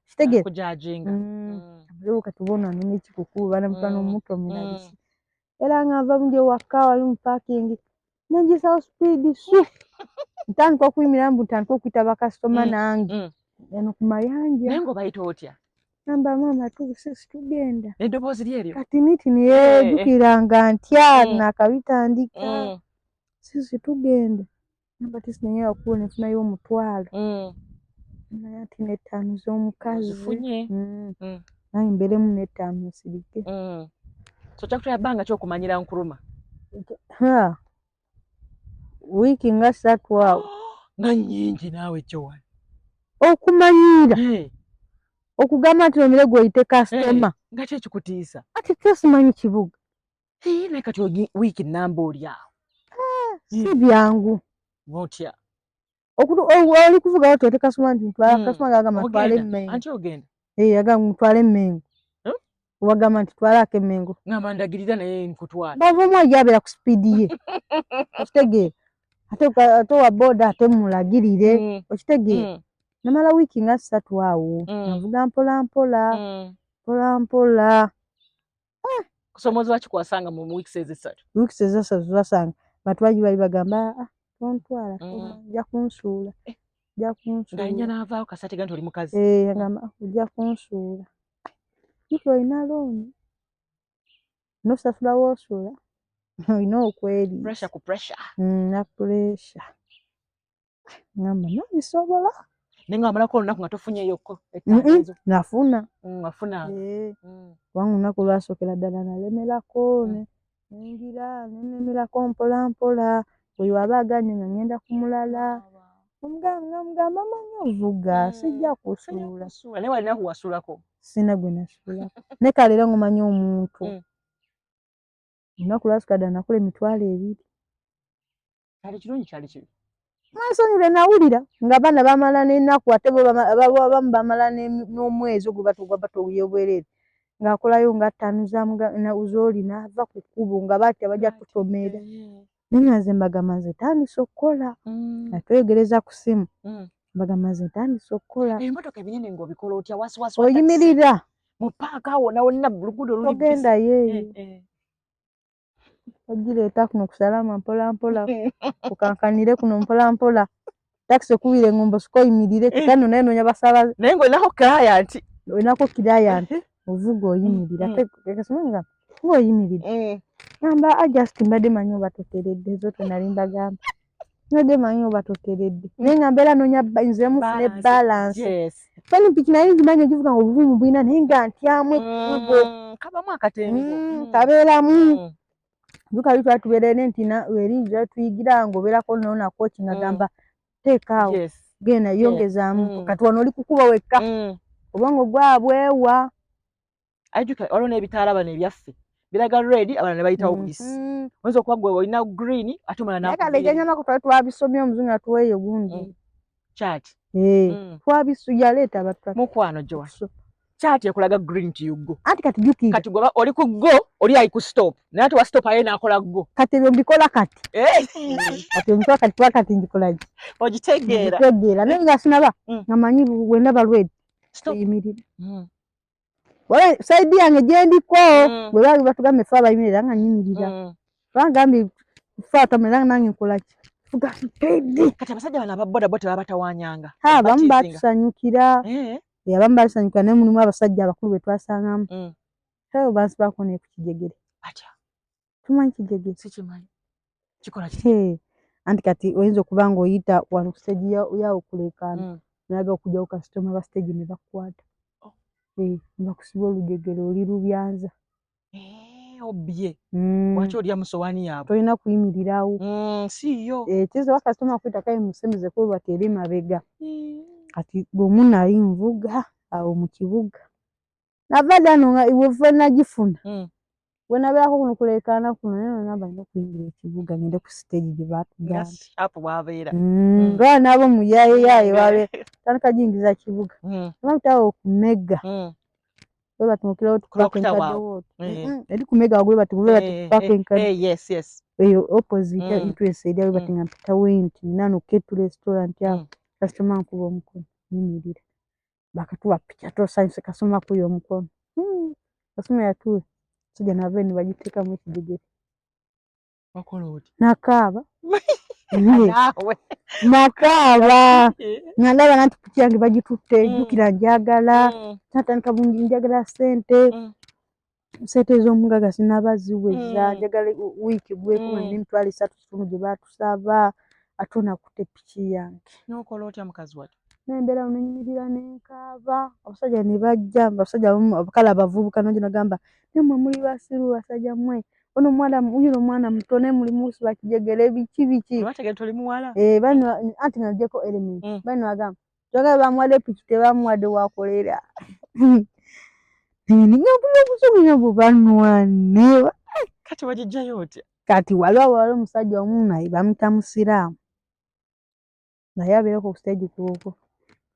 kitegeera kujajinga leo kati bona nini ekikuku bana mutano omuto minabisi era nga nva munje waka wali mu parking nenjisawo speed su ntandika okuyimira mbu ntandika okuyita bakasitoma nange eno ku mayanja naye ng'obayita otya? Namba mama sisi tugenda eddoboozi lyeryo kati nitini jjukiranga ntya nakabitandika sisi tugenda namba tisinenyeera okuwa nefunayo omutwalo naye ati n'ettaano z'omukazi naye mbeeremu n'ettaano nsirike so kyakutwala bbanga ki okumanyira Nkurumah? Wiiki nga 3 awo nga nnyingi naawe Joan okumanyira okugamba nti omire gw'oyite kasitoma nga ki ekikutiisa? ati tesimanyi kibuga naye kati wiiki nnamba oli awo si byangu otya oli kuvuga wati ote kasitoma nti ntwala kasitoma gagamba ntwale Mmengo anti ogenda agamba ntwale Mmengo wagamba nti twalako Mmengo ngamba ndagirira naye nkutwala bava omu ajabeera ku sipiidi ye okitegeera ate wa booda ate mulagirire okitegeera namala wiiki nga 3 awo navuga mpola mpola kusomozebwa kikwasanga mu wiiki ezisatu basanga batwaji bali bagamba tontwala ojja kunsuula ng'alinnya n'avaawo kasati ga nti oli mukazi agamba ojja kunsuula kiki olina looni nosasula woosula olina okweri pressure ku pressure na pressure ngamba nabisobola naye nga wamalako olunaku nga tofunyeyoko ettaano ezo nafuna kubanga olunaku olwasookera ddala nalemerako nengira nenemerako mpola oyo aba aganye nga ngenda ku mulala omugamba manyi ovuga sijja kusuula naye walina kuwasuulako sina gwe nasuulako ne kale era ngomanyi omuntu olunaku lwasooka ddala nakula emitwalo 2 kyali kirungi kyali kibi masonyiwe nawulira nga baana bamala n'ennaku ate abamu bamala n'omwezi ogwo batowuye obwereere ng'akolayo nga 5 z'olina ava ku kkubo nga batya bajja tutomera naye nga nze mbagamba nze tandise okukola atwegereza ku ssimu mbagamba nze tandise okukola ebimotoka ebinene ng'obikola otya wasiwasi oyimirira mu paaka awo nawonna luguudo luli ogenda yeeyo ogireeta kuno kusalama mpola kukankanire kuno mpola takisi ekubira engombo sika oyimirire kitano naye noonya basaabaze naye ng'olinako kilayanti olinako kilayanti ovuga oyimirira tekasimenga ng'oyimiridde gamba just mbadde manyi oba toteredde ezo tonali mbagamba mbadde manyi oba toteredde naye nga mbeera noonya nze mufune balansi feni piki naye nzimanyi egivuga nga obuvumu bwina naye nga ntyamu ekkubo kabamu akatengo kabeeramu duka bitwa tuberene ntina werinjira tuyigira ngo obeerako nona kochi nga gamba teekaawo genda yongezaamu kati wano oli kukuba wekka obwongo gwabwewa ajuka olwo n'ebitaala bano ebyaffe biraga red abana ne bayitawo buyisi oyinza okuba gwe olina green ate omala nakalegenyamako twabisomye omuzungu atuweeyo gundi kyati twabisuyaleeta abatwa mukwano Joan kyati ekulaga green tiyugo anti kati jukira kati gwe oli ku go oli ayi ku stop naye ate wa stop aye n'akola go kati ebyo mbikola kati kati mbikola kati kuba kati njikola ki ogitegeera naye nga sinaba nga manyi bwendaba lwedi yimirira wala saidi yange gyendiko bwe baali batugambye ffe abayimirira nga nyimirira bagambye ffe atamirira nange nkola ki fuga mpedi kati abasajja bano ababoda bo tebabatawanyanga abamu batusanyukira abamu basanyukira naye mulimu abasajja abakulu be twasangamu abo bansi bakone ku kijegere atya tumanyi kijegere sikimanyi kikola ki anti kati oyinza okuba nga oyita wano ku stage yawo kuleekaana naga okujjawo kasitoma ba stage ne bakukwata bakusiba olujegere oli lubyanza obye waki olya musowani yaabwe tolina kuyimirirawo siyo kiza wakasitoma kwita kaye musembeze kuba batere mabega kati bwomu nali nvuga awo mu kibuga nava dano nga iwe nagifuna wenabeerako kuno kuleekaana kuno naye namba nina okuyingira ekibuga ngende ku stage gye baatugamba apo bwabeera nga nabo muyayeyaye wabe tandika jingiriza kibuga amabitawo kumega we batumukirawo tukupaka enkadde eri kumega wagule batumule batukupaka enkadde eyo opposite interest eri we batinga mpitawo enti nano ketu restaurant awo kasitoma nkuba omukono nimirira bakatuwa picha tosanyuse kasoma kuyo omukono kasoma yatuwe sijja nava ni bagiteekamu ekijegere wakola oti nakaaba nakaaba nandaba nanti picha yange bagitutte jjukira njagala natandika bungi njagala sente ez'omugaga sinaba ziweza njagala wiiki gwekuma n'emitwalo 3 gye baatusaba ate onakutte piki yange n'okola otya mukazi wati nembeera nenyimirira nenkaaba abasajja ne bajja abasajja abakala abavubuka nange nagamba nemwe muli basiru basajja mmwe ono omwana muto naye muli musiba kijegere biki bategere toli muwala bano anti ngajjeko element bano agamba twagala bamuwadde piki tebamuwadde wakolera ningampula obusuubunya bubanwane kati wagijjayo otya kati waliwo omusajja omu naye bamuyita musiraamu naye abeereko ku stage kuoko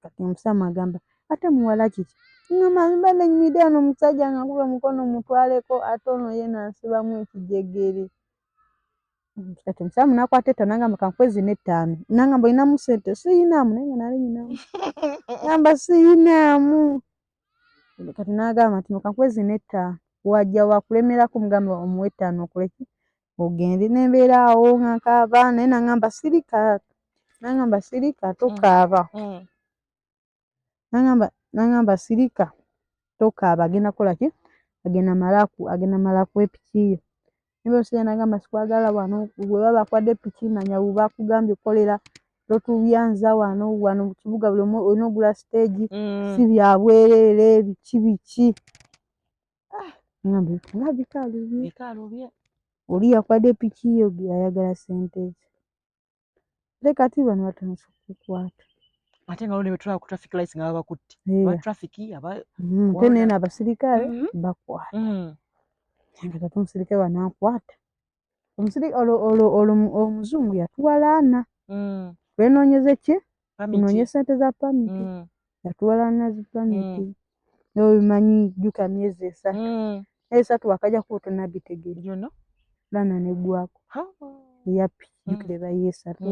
kati omusiraamu agamba ate muwala kiki ngamba mbadde nnyimiridde wano omusajja nga nkuba omukono mutwaleko ate ono ye nansibamu ekijegere kati omusiraamu nakwata etta nagamba kankwezi n'ettaano nagamba olinamu ssente siyinaamu naye nga nali nyinamu gamba siyinaamu kati nagamba nti kankwezi n'ettaano wajja wakulemerako mugamba omuwe ettaano okoleki ogende nembeera awo nga nkaaba naye nagamba sirika tokaaba nagamba sirika tokaaba agenda kukolaki agenda malaku epiki yo omusajja nagamba sikwagala wano bwe baba bakwadde piki manya bwe bakugambye kolera totubyanza wano mu kibuga buli omu olina ogula stage si bya bwereere biki ngamba bikaalubye oli yakwadde piki yo ayagala sente ze kati bano batandise okukwata ate nga lone betulaba ku traffic lights nga babakutte aba traffic ate nene abasirikale bakwata nga tate omusirikale wanankwata omuzungu yatuwalaana twenoonyeze ki tunoonye sente za pamiti yatuwalaana zi pamiti nobimanyi jjuka myezi 3 wakajja kuba tonabitegeera laana neggwako eyapi jjukire bayeesatu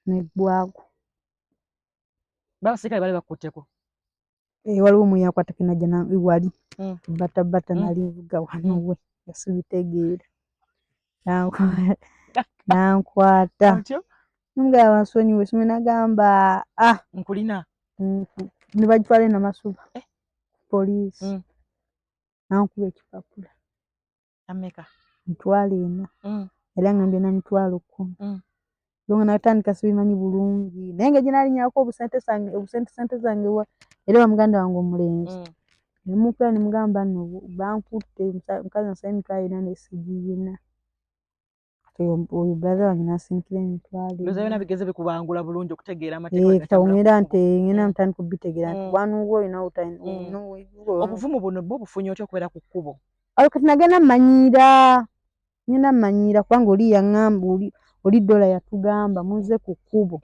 neggwako babasirikale bali bakutteko waliwo omu yakwatako najja wali bata nali nvuga wanowe yasibitegeera nankwata nomugala wansonyiwe simwe nagamba nkulina nebagitwala enamasuba poliisi nankuba ekipapula ameka 4 era ngambye na 10 longa natandika sibimanyi bulungi naye nga gyenalinyako obusente zange era bamuganda wange omulenzi nemukula nemugamba nno bankutte mukazi nsaba emitwalo 4 nesigiyina oyo brother wange nasindikira emitwalo byona bigeze bikubangula bulungi okutegeera amateeka ngenda ntandika okubitegeera nti wanuwo olina obuvumu buno bwo bufunye otya okubeera ku kkubo kati nagenda mmanyiira kubanga oli yaŋŋamba oli dola yatugamba muze ku kkubo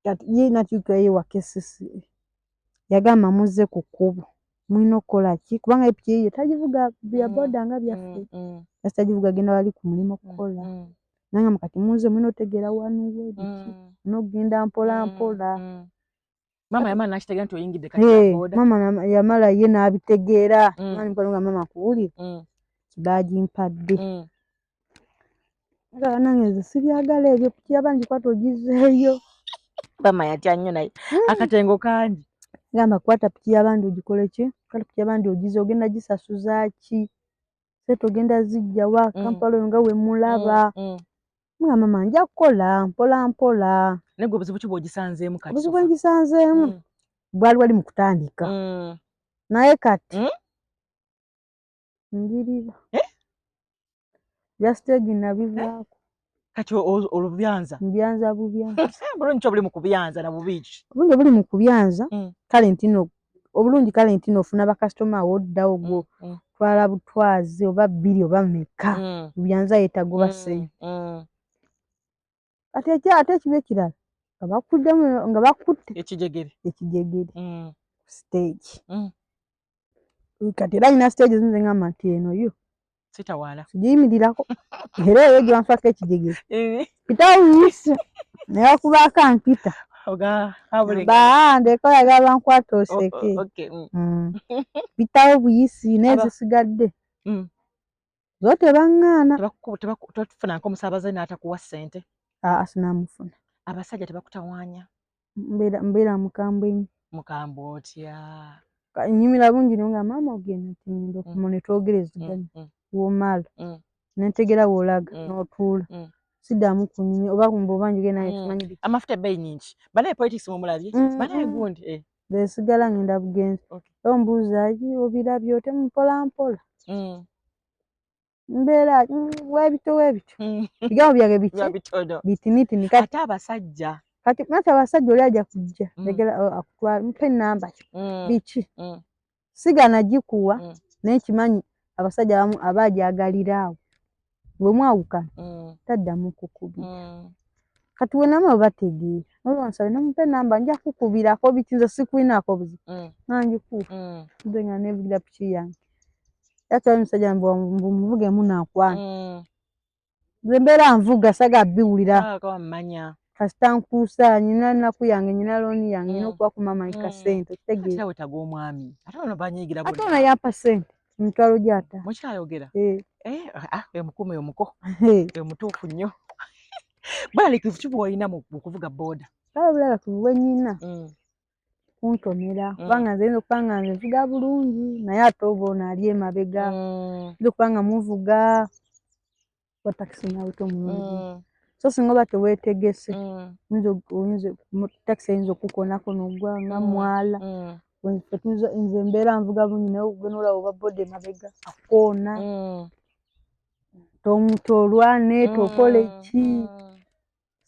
kati ye nakyukayo wakesisi yagamba muze ku kkubo mulina okukola ki kubanga epiki eyo tagivuga bya boda nga byaffe kasi tagivuga agenda wali ku mulimu okukola nagamba kati muze mulina otegeera wanuwe biki nogenda mpola mpola mama yamala nakitegeera nti oyingidde kati boda mama yamala ye n'abitegeera nga mama kuwulira kibagimpadde nga nange nze sibyagala ebyo piki abangi kwata ogizeeyo mama yatya nnyo naye akatengo kangi gamba kwata piki y'abandi ogikole ki kwata piki y'abandi ogize ogenda gisasuza ki sente ogenda zijjawa Kampala oyo nga we mulaba nga mama nja kukola mpola mpola naye gwe obuzibu ki bw'ogisanzeemu kati obuzibu bwengisanzeemu bwali wali mu kutandika naye kati Njirira. Eh? Bya stage nabivaako. Kati olubyanza. Mbyanza bubyanza. Bulungi kyo buli mu kubyanza na bubiiki. Obulungi buli mu kubyanza, kale ntino obulungi kale ntino ofuna bakasitoma woddawo gwo twala butwazi oba 2 oba mmeka. Byanza yetago base. Ate kibe kirala nga bakutte ekijegere stage. Kati era ina stage zinze ngamba nti eno yo sitawala sijiyimirirako era eyo gyanfako ekijegere pitawuyisa naye okubaako ampita ndeko yagala bankwata oseke bitawo buyisi nezisigadde zo tebaŋŋaana. tebakufuna nk'omusaabaze n'atakuwa ssente? Sinamufuna. Abasajja tebakutawaanya? Mbeera mukambwe nnyo. Mukambwe otya? Nnyumira bungi nga maama ogenda ntiyinza okuma netwogerezeganya womala nentegera wolaga n'otuula siddamu kunyumya oba bw'oba njogera naye tumanyi amafuta ebbeeyi nyingi banaye politics mumulabye banaye gundi nsigala ngenda bugenzi ombuuzaki obirabye ote mpolampola mbeera weebito bigambo byange bitinitini ate abasajja kati mati abasajja oli ajja kujja njagala akutwala mpe nnamba biki sigana gikuwa naye kimanyi abasajja abamu abaajagalira awo bwe mwawukana taddamu kukubira kati wenama bategeera olwansabe namupe nnamba nja kukubirako biki nze sikulinako buzibu nangikuwa nze nga nevugira piki yange yatwala omusajja mbumuvugemu nankwana nze mbeera nvuga saga biwulira kasita nkuusa nyina nnaku yange nyina looni yange nyina okuba ku maama nka ssente kitegeera wetaga omwami ate ono banyiigira ate ono yampa ssente emitwalo gy'ata mukyayogera omukuumi omuko omutuufu nnyo bulalikivu ki bw'olina mu kuvuga booda? kale bulalikivu bwe nnyina kuntomera kubanga nze yinza okuba nga nze nvuga bulungi naye ate oba ono ali emabega yinza okuba nga muvuga wa takisi naweta omulungi so singa oba teweetegese takisi eyinza okukonako n'ogwa nga mwala nze mbeera nvuga bulungi naye gwe n'olaba oba booda emabega akoona tomutolwane tokole ki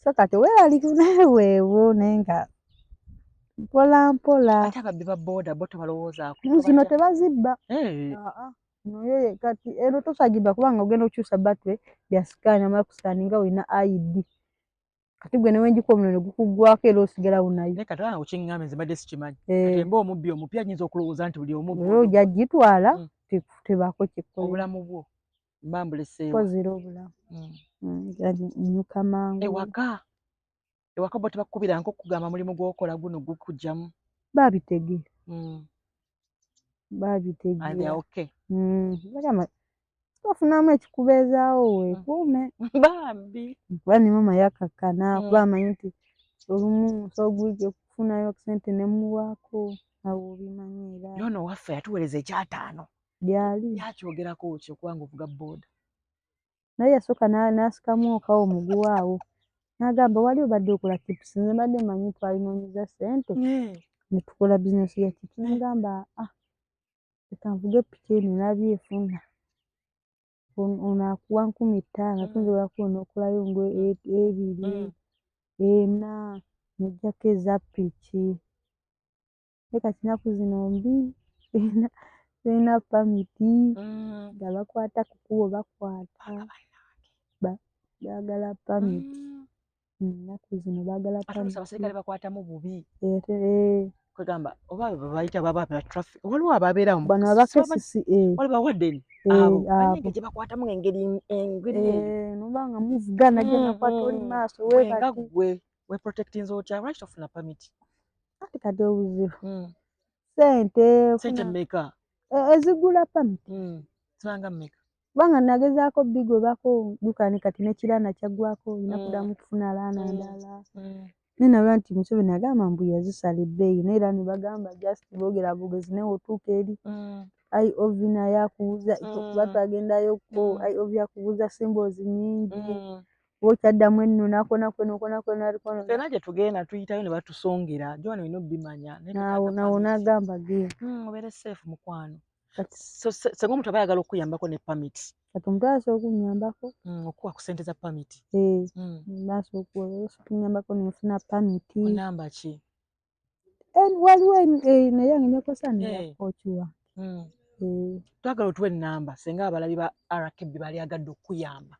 so kati weeralikivu naye weewo naye nga mpola mpola. Ate ababbi ba booda bo tebalowoozaako zino tebazibba noyo kati eno tosagibba kubanga ogenda okukyusa batwe byasikaani amala kusikaaninga olina ID kati gwe newenjikuwa omuno ne gukuggwako era osigalawo nayo. Naye kati olaba okingambe nze mbadde sikimanyi kati mba omubbi omupya nyinza okulowooza nti buli omu era ojja gitwala tebaako kikkola obulamu bwo mba mbuleseewo kozera obulamu nnyuka mangu ewaka bo tebakukubira nk'okugamba mulimu gw'okola guno gukugyamu baabitegeera bagamba tofunamu ekikubeezaawo weekuume bambi kuba ne maama yakakkana kuba amanyi nti olumu nsobola okufunayo ssente ne muwaako awo obimanyi era yono waffe yatuweereza ekyataano gyali yakyogerako ki okubanga ovuga booda naye yasooka n'asikamu okawo omuguwa awo n'agamba wali obadde okola tipusi nze mbadde manyi twalinoonyeza ssente ne tukola bizinesi ya tipusi n'agamba leka nvuge piki eno nabyefuna ono akuwa 5,000 tunzibwako n'okolayo ngo 2 4 n'ojjako eza piki naye kati nnaku zino mbi sirina pamiti nga bakwata ku kkubo bakwata baagala pamiti nnaku zino baagala pamiti abasirikale bakwatamu bubi kwegamba oba bayita baba ba traffic waliwo ababeerawo bano abakesisi wali bawaddeni abo banyige gye bakwatamu engeri noba nga muvuga najja nakwata oli maaso wenga gwe weprotectinze otya lwaki tofuna pamiti ati kati obuzibu sente mmeka ezigula pamiti zibanga mmeka kubanga nagezaako bigobako dukani kati nekiraana kyaggwako olina kuddamu kufuna laana ndala naye nalwa nti Museveni agamba mbu yazisala ebbeeyi naye era ne bagamba just boogera bugezi naye otuuka eri IOV naye akubuuza kuba twagendayoko IOV akubuuza symbols nyingi oba okyaddamu enno fena gye tugenda tuyitayo ne batusongera gyona olina obbimanya nawo n'agamba genda obeere safe mukwano so senga omuntu aba ayagala okuyambako ne permit kati omuntu asobola okunyambako okuwa ku ssente za permit asobola okunyambako nenfuna permit onamba ki waliwo naye nga nyakosa neyakokiwa twagala otuwa ennamba senga abalabi ba RKB bali agadde okuyamba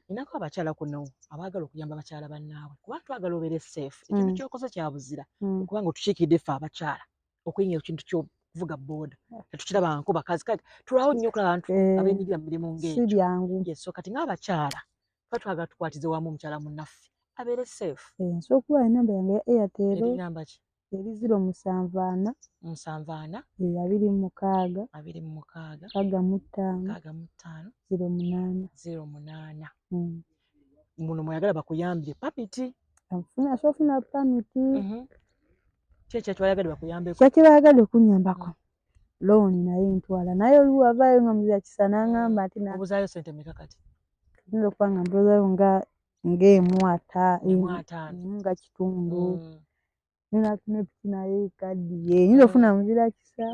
inako abakyala kuno abaagala okuyamba abakyala bannaabwe kuba twagala obeere safe ekintu kyokoze kya buzira kubanga otukiikidde ffe abakyala okuyingira ekintu ky'okuvuga booda tetukirabanko bakazi kale tulwawo nnyo ku abantu abeenyigira mu mirimu ng'egyo so kati ng'abakyala tuba twagala tukwatize wamu omukyala munnaffe abeere safe nsobola okuba enamba yange ya Airtel namba ki eri 074 7 26 25 65 08 muno mweyagala bakuyambire papiti sofuna pamiti kyekyo twayagala bakuyambeko kyekibayagadde okunyambako looni naye ntwala naye oluwavaayo nga muzira kisa naŋŋamba nti obuzaayo sente mmeka kati tuyinza okuba nga mbuzaayo ng'emu nga kitundu nina piki naye ekaddiye yinza ofuna muzira kisa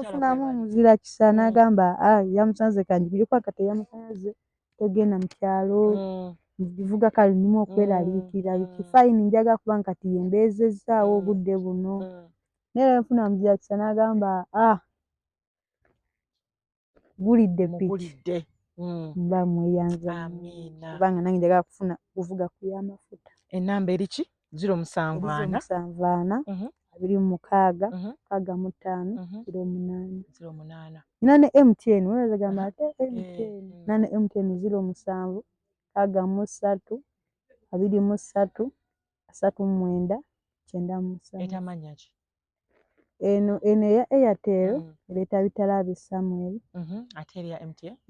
ofunamu omuzira kisa n'agamba yamusanze kanjigiryokuba kati yamusanze tegenda mu kyalo ngivuga kale nnimo okweraliikirira bikifayini njagala kubanga kati yembeezezaawo obudde buno naye nfuna muzira kisa n'agamba gulidde piki mba mweyanza kubanga nange njagala kuvuga ku y'amafuta ennamba eri ki 074 26 65 08 nina ne MTN weeweza gamba ate MTN nina ne MTN 07 63 23 39 97 etamanya ki eno eya Airtel ereeta Bitalabi Samuel ate eri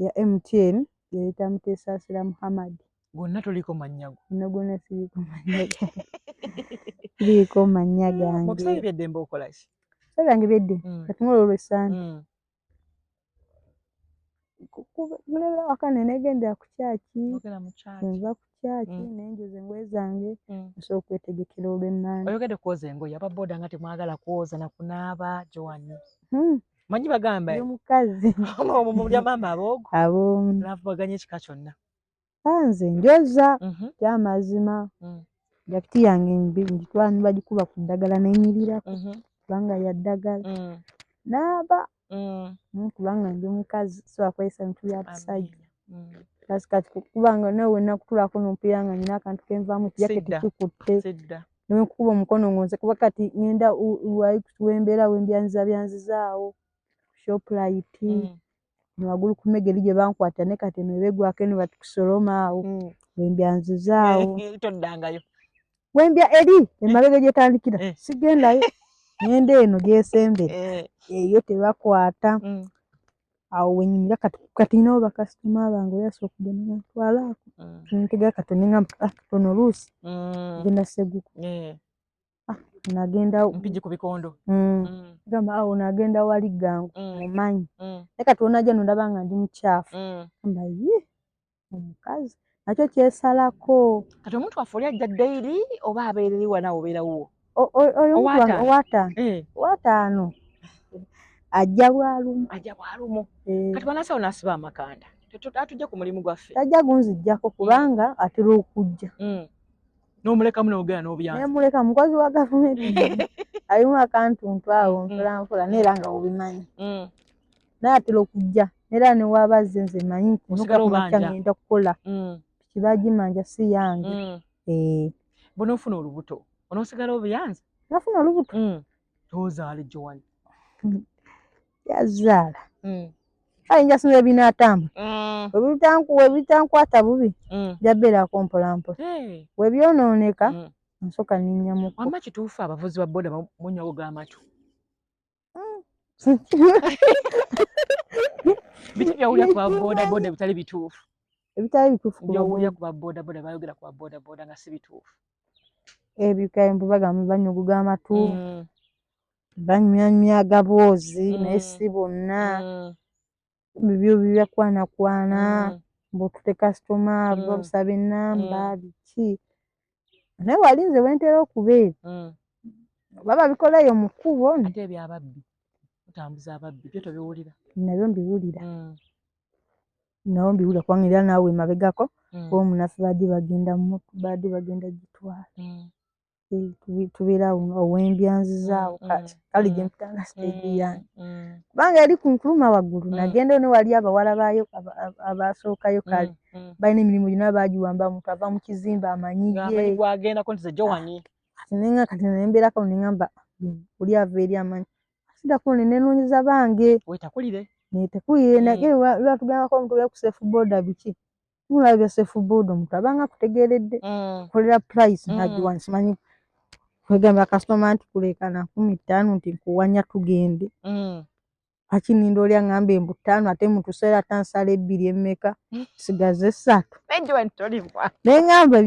ya MTN ereeta Muteesaasira Muhammad gonna toliko manyago gonna siriiko manyago siriiko mannya gange mubisabi byeddembe okola ki bisabi byange by'eddembe katumula olw'esande mulala waka nenegendera ku kyaki nva ku kyaki nenjoza engoye zange nsobola okwetegekera olw'ennanda oyogedde kwoza engoye ababooda nga temwagala kwoza nakunaaba Joanne manyi bagamba omukazi mulya maama aboogo aboomu navuganya ekika kyonna nze njoza kyamazima jakiti yange ngitwala nibagikuba ku ddagala nenyirirako kubanga ya ddagala naaba kubanga ndi mukazi sobola kweyisa bintu bya busajja kati kubanga nawe nakutulako nompira nga nina akantu kenvaamu jaketi kikutte nenkuba omukono ngonze kuba kati ngenda wembeera wembyanzizaawo Shoprite waggulu ku Megeri gye bankwata ne kati eno ebegwako eno batukusoloma awo wembyanzizaawo toddangayo wembya eri emabega gyetandikira sigendayo ngenda eno gyesembera eyo tebakwata awo wenyumira kati nabo bakasitoma bange oyasobola okugenda ntwalaako ntega katoni ngamba katono oluusi genda Seguku nagenda mpigi ku bikondo gamba awo nagenda wali gangu mumanyi naye kati onajja nondaba nga ndi mukyafu gamba ye omukazi nakyo kyesalako kati omuntu waffe oli ajja dayiri oba abeereriwa naawe obeerawo owataano ajja bwalumu kati banasawo nasiba amakanda atujja ku mulimu gwaffe tajja gunzijjako kubanga atera okujja n'omulekamu n'ogenda n'obuyanzi nemuleka mukozi wa gavumenti alimu akantuntu awo mpolampola neera nga obimanyi naye atera okujja era newaba azze nze manyi nti nokakumakya ngenda kukola kibagimanja si yange bonaofuna olubuto onoosigala obuyanzi nafuna olubuto tozaale Joanne yazaala ayinja singa ebinaatambula webitankwata bubi jabbeerako mpolampola webyonooneka nsooka ninyamuko wamma kituufu abavuzi ba booda munywago g'amatu biki byawulira ku babooda bitali bituufu ebitali bituufu byawulira ku babooda bayogera ku babooda nga si bituufu ebikayembu bagamba banyogo g'amatu banyumya gaboozi naye si bonna bibyo byakwanakwana mbotute kasitoma babusaba ennamba biki naye walinze wentera okubeera baba bikoleyo mu kkubo ate ebyababbi otambuza ababbi byo tobiwulira nabyo mbiwulira nabo mbiwulira kubanga era naawe mabegako omunafu baadde bagenda gitwala tubeera ow'embyanzizaawo kale gye mpitanga siteedi yange kubanga eri ku nkuluma waggulu nagenda ne wali abawala baayo abaasookayo kale balina emirimu gyonna baagiwamba muntu ava mu kizimbe amanyige gwagendako nti zejowanyi kati nembeerako neŋŋamba oli ava eri amanyi sidako nenenoonyeza bange wetakulire netekulire naye lwatugambako omuntu ya ku sefuboda biki mulabya sefuboda omuntu abanga kutegeeredde kolera price nagiwani simanyi kwegamba kasitoma nti kulekana 15 nti nkuwanya tugende akininda oli aŋŋamba embu 5 ate mu tuseera tansala 2 emmeka sigaze 3 neŋŋamba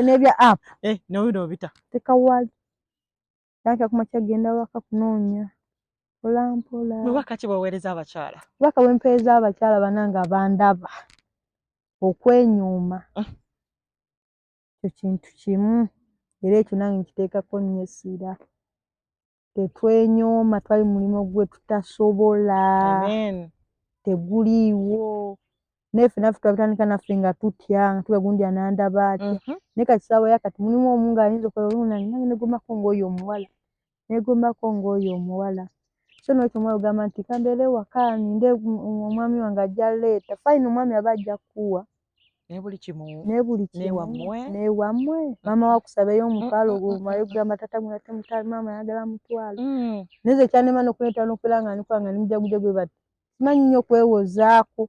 n'ebya app nobita tekawali tanka kumakya genda waka kunoonya mpolampola bwewaka ki bweweereza abakyala bwaka bwempeereza abakyala bananga bandaba okwenyooma ekyo kintu kimu era ekyo nange nkiteekako nnyo essira tetwenyooma twali mulimu gwe tutasobola teguliiwo naffe twabitandika naffe nga tutya nga tuba gundi anandaba atya naye kati ssaawa yakati mulimu omu ng'ayinza okola olunange nange negombako ng'oyo omuwala so n'ekyo omwala ogamba nti kambeere ewaka ninde omwami wange ajja leeta fayina omwami aba ajja kukuwa naye buli kimu newammwe maama wakusabayo omutwalo omale kugamba tata gwe nate mutwalo maama ayagala mutwalo naye ze kyanema n'okuleeta n'okubeera nga nikuba nga nimujagujja gwe bati simanyi nnyo okwewozaako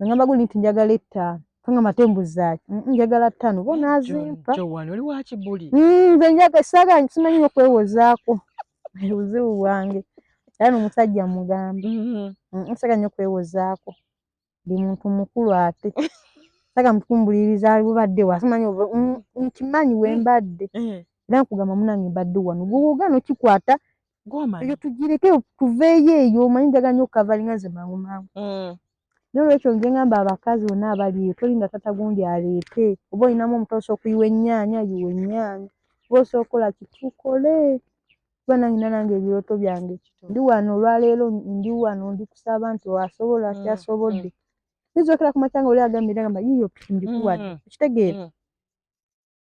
ngamba guli nti njagala 5 tongamba ate mbuzaaki njagala 5 bo naazimpa oli wakibuli nze njaga saagala simanyi nnyo okwewozaako obuzibu bwange era n'omusajja mugamba saagala nnyo okwewozaako ndi muntu mukulu ate saga mukumbuliriza bubadde wasimanyi nkimanyi wembadde era nkugamba munange mbadde wano guwuga nokikwata eyo tugireke tuveeyo eyo omanyi njaga nnyo okukavalinga ze mangu n'olwekyo nze ngamba abakazi bonna abaliyo tolinda tata gundi aleete oba olinamu omuto osobola okuyiwa ennyaanya yiwa ennyaanya oba osobola okukola kitukole kuba nange ebirooto byange ndi wano olwaleero ndi wano ndi kusaba nti wasobola akyasobodde nizokera ku makyanga oli agambye ngamba yiyo mbikuwadde ekitegeera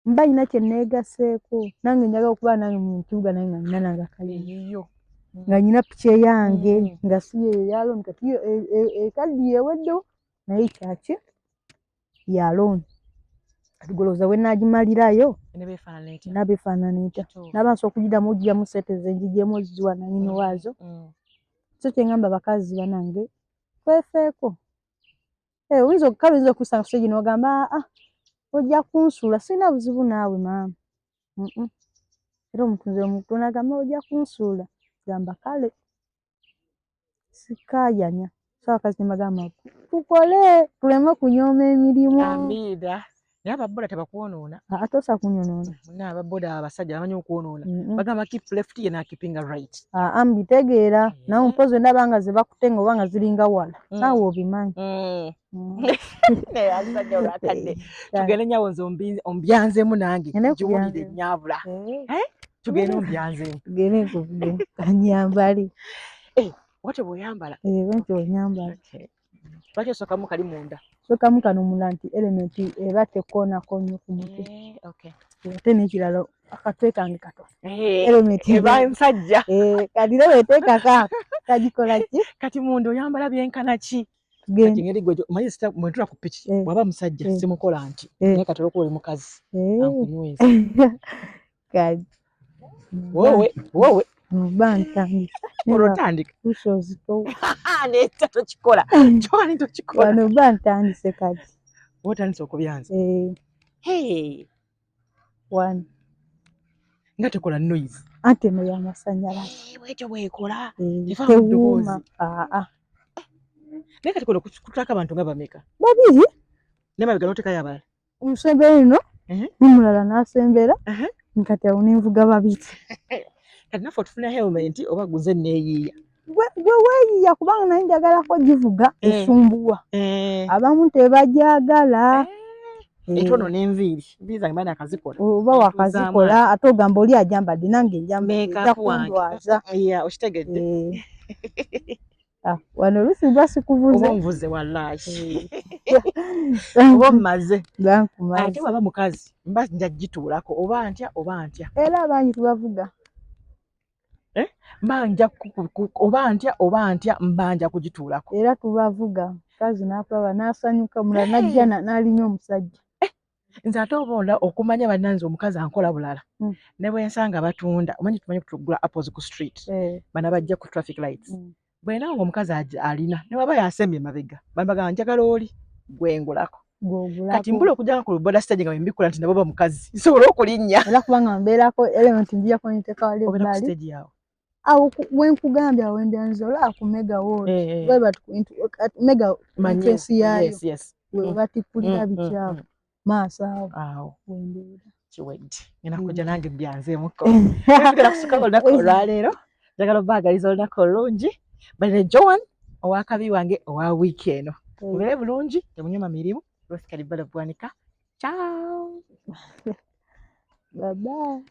mba nyina kye neegaseeko nange njagala okuba nange mu kibuga naye nga nina nange akayiyo nga nyina piki eyange nga si yalooni kati ekaddi yeweddewo naye kyaki ya looni kati golooza we naagimalirayo nabeefaanana etya naba nsobola okugiddamu ogigyamu sente ze ngigyemu oziwa nanyini waazo so kyengamba abakazi banange twefeeko oyinza okusanga kusegi n'ogamba ojja kunsuula sirina buzibu naawe maama era omuntu nze omuntu nagamba ojja kunsuula gamba kale sikaayanya so abakazi tembagamba tukole tuleme okunyooma emirimu naye ababoda tebakwonoona atosa kunyonoona ababoda abasajja bamanyi okwonoona bagamba keep left ye nakipinga right mbitegeera nawe mpozi ndaba nga ze bakutenga oba nga ziringa wala naawe obimanyi abasajja olwakadde tugende nyawo nze ombyanzemu nange giwulire nnyabula tugende ombyanzemu tugende nkuvugemu kanyambale wate bw'oyambala bwentyo onyambala lwaki osookamu kali munda sokamu kano munda nti elementi eba tekoonako nnyo ku mutwe ate n'ekirala akatwe kange kato elementi eba nsajja kati ne weeteekako kagikola ki kati munda oyambala byenkana ki kati ngeri gwe omanyi mwentula ku piki bw'aba musajja simukola nti naye kati olwokuba oli mukazi ankunyweza wowe bantandika olwotandika neta tokikola kyowani tokikola wano bantandise kati wotandise okubyanza wano nga tekola noise ate no y'amasanyalaze bwekyo bwekola tewuuma naye kati kono kutulako abantu nga bameka babiri ne mabega n'otekayo abalala omusembera ino n'omulala n'asembera nkati awo nenvuga babiri kati naffe otufuna helmet oba guze neeyiiya gwe weeyiiya kubanga naye njagalako givuga esumbuwa abamu tebajagala Etono n'enviiri zange bana akazikola oba wakazikola ate ogamba oli ajambadde nange njambadde kundwaza okitegedde. Wano oluusi lwa sikubuze oba nvuze wallahi oba mmaze ate waba mukazi mba nja gituulako oba ntya era abangi tubavuga mba nja oba ntya mba nja kugituulako era tubavuga mukazi n'akulaba n'asanyuka mulala najja n'alinya omusajja. Nze ate oba okumanya bannanze omukazi ankola bulala ne bwe nsanga batunda omanyi tumanyi kutugula apples ku street bana bajja ku traffic lights bwe nawo omukazi alina ne waba yasembye mabega bambaga njagala oli gwengulako kati mbula okujja ku boda stage nga mbikula nti nabo ba mukazi nsobola okulinnya era kubanga mbeerako element njiyako niteka wali ebbali awo wenkugambye awo endyanza ola akumega wooli mega manifesi yayo we batikulira bikyavu maaso awo wembeera kiwedde ngenda kujja nange mbyanzeemuko ngenda kusuka olunaku olwaleero njagala obaagaliza olunaku olulungi bane Joan owakabi wange owa wiiki eno mubeere bulungi temunyuma mirimu Rosikali Bala Bwanika ciao bye bye.